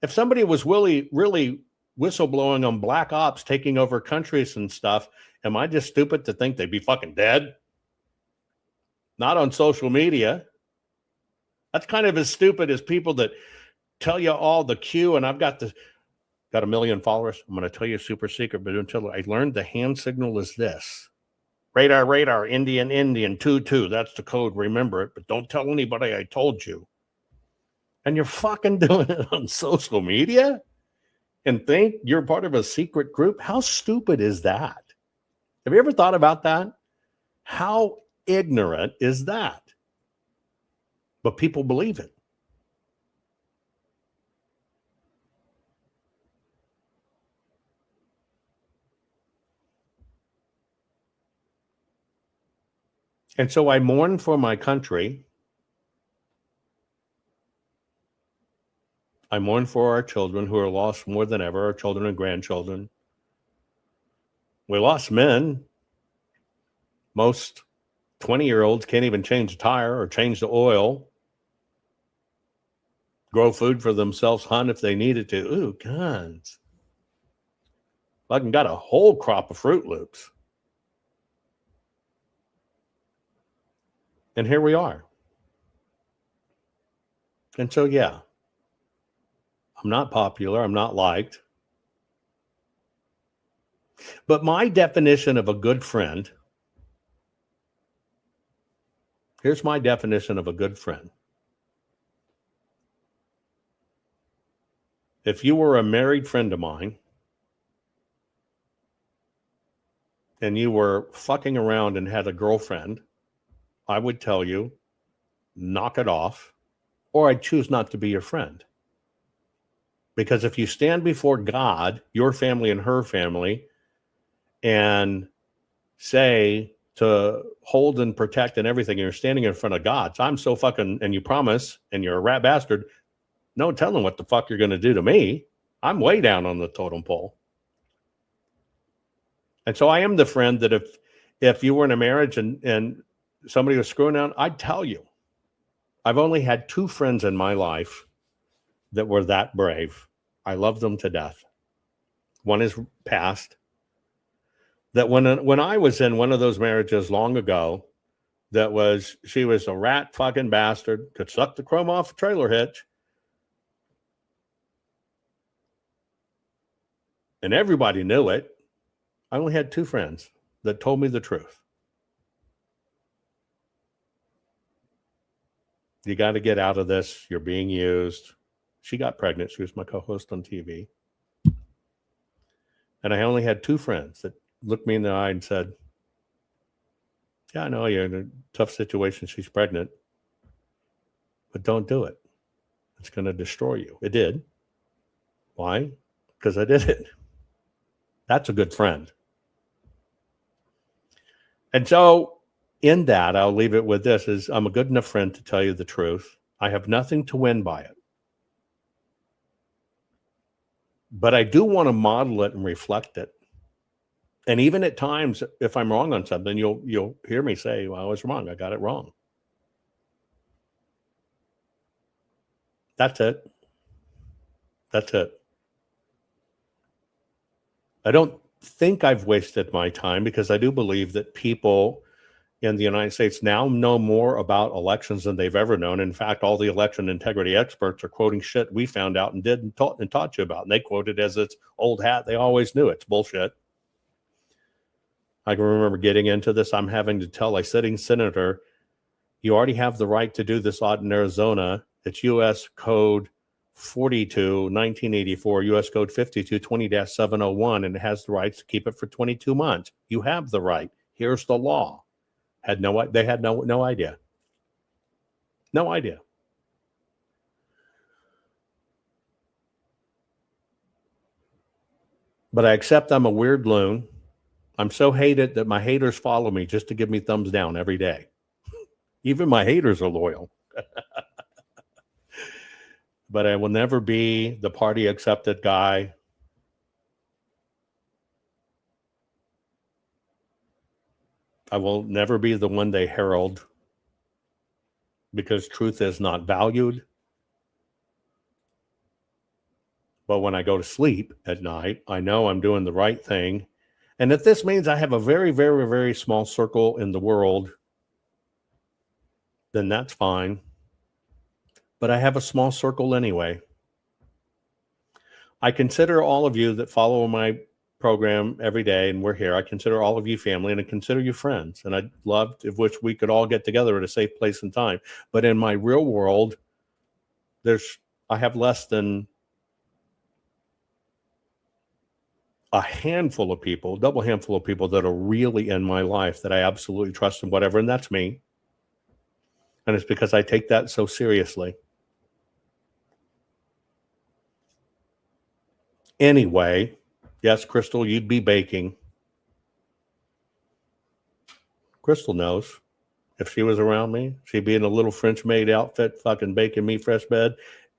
If somebody was really whistleblowing on black ops taking over countries and stuff, am I just stupid to think they'd be fucking dead? Not on social media. That's kind of as stupid as people that tell you all the cue, and I've got 1 million followers. I'm going to tell you a super secret, but until I learned the hand signal is this. Radar, radar, Indian, Indian, 2-2. That's the code. Remember it, but don't tell anybody I told you. And you're fucking doing it on social media and think you're part of a secret group? How stupid is that? Have you ever thought about that? How ignorant is that? But people believe it. And so I mourn for my country. I mourn for our children who are lost more than ever, our children and grandchildren. We lost men. Most 20-year-olds can't even change a tire or change the oil, grow food for themselves, hunt if they needed to. Ooh, guns. Fucking got a whole crop of Fruit Loops. And here we are. And so, yeah, I'm not popular. I'm not liked. But my definition of a good friend, here's my definition of a good friend. If you were a married friend of mine and you were fucking around and had a girlfriend, I would tell you, knock it off, or I'd choose not to be your friend. Because if you stand before God, your family and her family, and say to hold and protect and everything, and you're standing in front of God, so I'm so fucking, and you promise, and you're a rat bastard, no telling what the fuck you're going to do to me. I'm way down on the totem pole. And so I am the friend that if you were in a marriage and somebody was screwing down, I'd tell you. I've only had 2 friends in my life that were that brave. I love them to death. One is passed. That when I was in one of those marriages long ago, she was a rat fucking bastard, could suck the chrome off a trailer hitch. And everybody knew it. I only had 2 friends that told me the truth. You got to get out of this. You're being used. She got pregnant. She was my co-host on TV. And I only had 2 friends that looked me in the eye and said, yeah, I know you're in a tough situation. She's pregnant. But don't do it. It's going to destroy you. It did. Why? Because I did it. That's a good friend. And so in that, I'll leave it with this, is I'm a good enough friend to tell you the truth. I have nothing to win by it. But I do want to model it and reflect it. And even at times, if I'm wrong on something, you'll hear me say, well, I was wrong. I got it wrong. That's it. That's it. I don't think I've wasted my time, because I do believe that people in the United States now know more about elections than they've ever known. In fact, all the election integrity experts are quoting shit we found out and did and taught you about. And they quote it as it's old hat. They always knew it's bullshit. I can remember getting into this. I'm having to tell a sitting senator, you already have the right to do this audit in Arizona. It's U.S. Code 42, 1984, U.S. Code 52, 20-701, and it has the rights to keep it for 22 months. You have the right. Here's the law. They had no idea. No idea. But I accept I'm a weird loon. I'm so hated that my haters follow me just to give me thumbs down every day. Even my haters are loyal. But I will never be the party accepted guy. I will never be the one they herald, because truth is not valued. But when I go to sleep at night, I know I'm doing the right thing. And if this means I have a very, very, very small circle in the world, then that's fine. But I have a small circle anyway. I consider all of you that follow my program every day, and we're here. I consider all of you family, and I consider you friends. And I'd love if which we could all get together at a safe place and time. But in my real world, I have less than a handful of people, double handful of people that are really in my life that I absolutely trust and whatever, and that's me. And it's because I take that so seriously. Anyway, yes, Crystal, you'd be baking. Crystal knows. If she was around me, she'd be in a little French maid outfit, fucking baking me fresh bed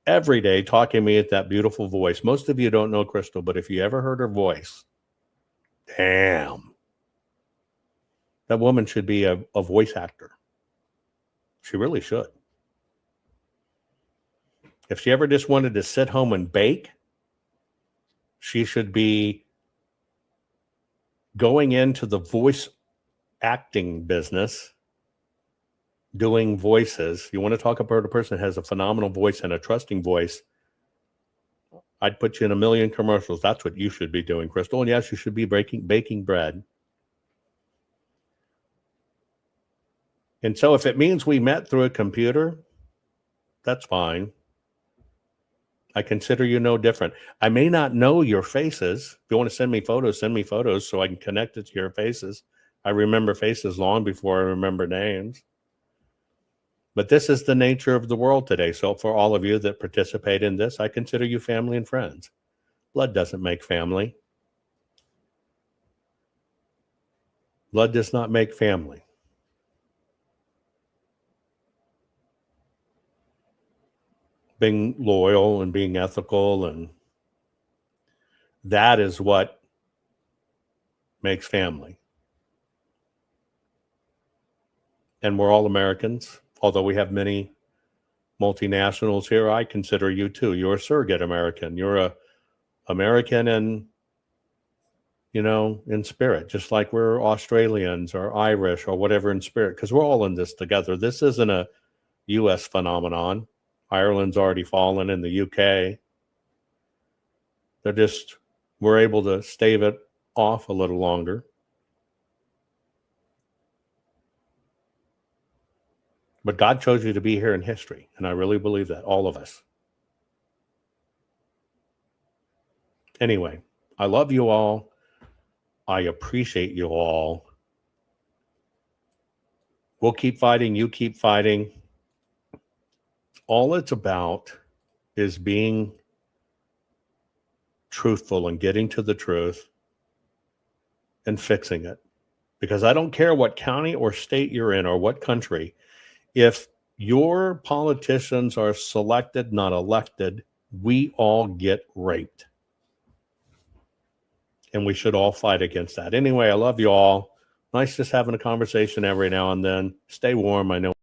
every day, talking to me with that beautiful voice. Most of you don't know Crystal, but if you ever heard her voice, damn. That woman should be a voice actor. She really should. If she ever just wanted to sit home and bake, she should be going into the voice acting business, doing voices. You want to talk about a person that has a phenomenal voice and a trusting voice, I'd put you in a million commercials. That's what you should be doing, Crystal. And yes, you should be baking bread. And so if it means we met through a computer, that's fine. I consider you no different. I may not know your faces. If you want to send me photos so I can connect it to your faces. I remember faces long before I remember names. But this is the nature of the world today. So for all of you that participate in this, I consider you family and friends. Blood doesn't make family. Blood does not make family. Being loyal and being ethical, and that is what makes family. And we're all Americans, although we have many multinationals here. I consider you too. You're a surrogate American. You're a American in spirit, just like we're Australians or Irish or whatever in spirit, because we're all in this together. This isn't a U.S. phenomenon. Ireland's already fallen in the UK. We're able to stave it off a little longer. But God chose you to be here in history, and I really believe that, all of us. Anyway, I love you all. I appreciate you all. We'll keep fighting. You keep fighting. All it's about is being truthful and getting to the truth and fixing it. Because I don't care what county or state you're in or what country. If your politicians are selected, not elected, we all get raped. And we should all fight against that. Anyway, I love you all. Nice just having a conversation every now and then. Stay warm. I know.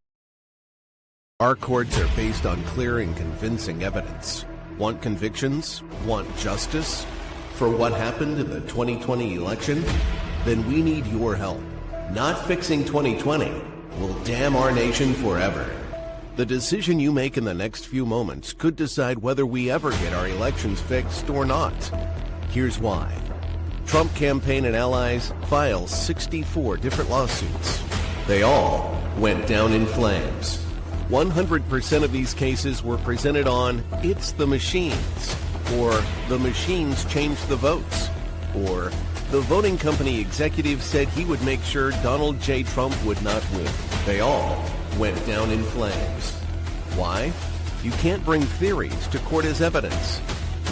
Our courts are based on clear and convincing evidence. Want convictions? Want justice? For what happened in the 2020 election? Then we need your help. Not fixing 2020 will damn our nation forever. The decision you make in the next few moments could decide whether we ever get our elections fixed or not. Here's why. Trump campaign and allies filed 64 different lawsuits. They all went down in flames. 100% of these cases were presented on "It's the machines," or "The machines changed the votes," or "The voting company executive said he would make sure Donald J. Trump would not win." They all went down in flames. Why? You can't bring theories to court as evidence.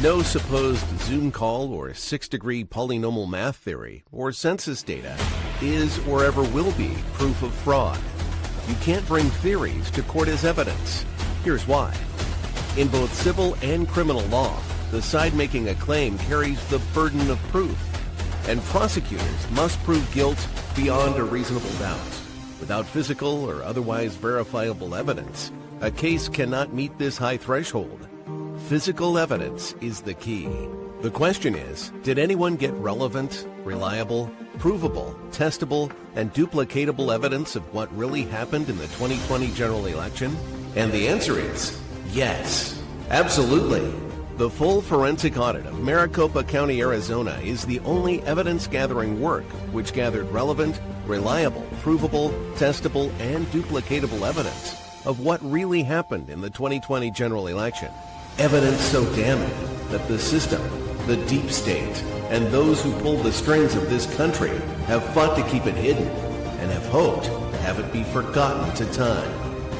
No supposed Zoom call or six-degree polynomial math theory or census data is or ever will be proof of fraud. You can't bring theories to court as evidence. Here's why. In both civil and criminal law, the side making a claim carries the burden of proof, and prosecutors must prove guilt beyond a reasonable doubt. Without physical or otherwise verifiable evidence, a case cannot meet this high threshold. Physical evidence is the key. The question is, did anyone get relevant, reliable, provable, testable, and duplicatable evidence of what really happened in the 2020 general election? And the answer is yes, absolutely. The full forensic audit of Maricopa County, Arizona is the only evidence-gathering work which gathered relevant, reliable, provable, testable, and duplicatable evidence of what really happened in the 2020 general election. Evidence so damning that the system, the deep state, and those who pulled the strings of this country have fought to keep it hidden and have hoped to have it be forgotten to time.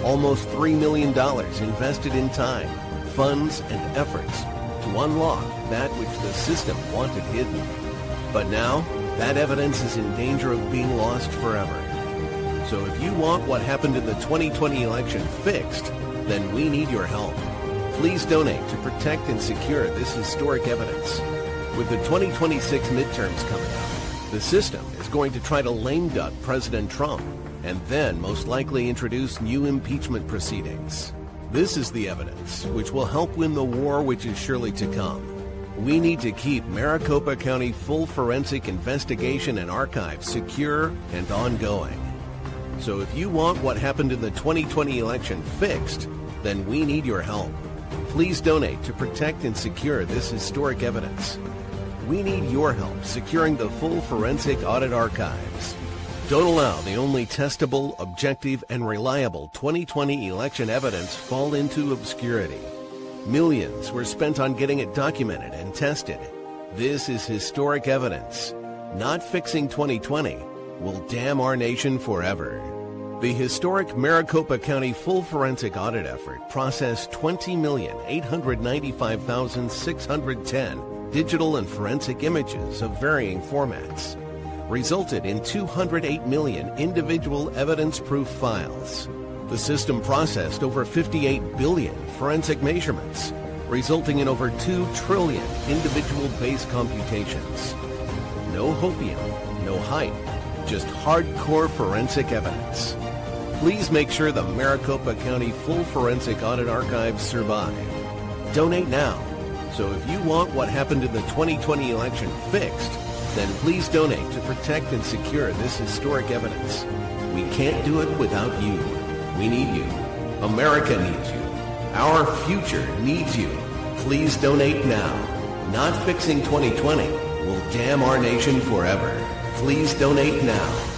Almost $3 million invested in time, funds, and efforts to unlock that which the system wanted hidden. But now, that evidence is in danger of being lost forever. So if you want what happened in the 2020 election fixed, then we need your help. Please donate to protect and secure this historic evidence. With the 2026 midterms coming up, the system is going to try to lame duck President Trump and then most likely introduce new impeachment proceedings. This is the evidence which will help win the war which is surely to come. We need to keep Maricopa County full forensic investigation and archive secure and ongoing. So if you want what happened in the 2020 election fixed, then we need your help. Please donate to protect and secure this historic evidence. We need your help securing the full forensic audit archives. Don't allow the only testable, objective, and reliable 2020 election evidence fall into obscurity. Millions were spent on getting it documented and tested. This is historic evidence. Not fixing 2020 will damn our nation forever. The historic Maricopa County full forensic audit effort processed 20,895,610 digital and forensic images of varying formats, resulted in 208 million individual evidence-proof files. The system processed over 58 billion forensic measurements, resulting in over 2 trillion individual base computations. No hopium, no hype, just hardcore forensic evidence. Please make sure the Maricopa County full forensic audit archives survive. Donate now. So if you want what happened in the 2020 election fixed, then please donate to protect and secure this historic evidence. We can't do it without you. We need you. America needs you. Our future needs you. Please donate now. Not fixing 2020 will damn our nation forever. Please donate now.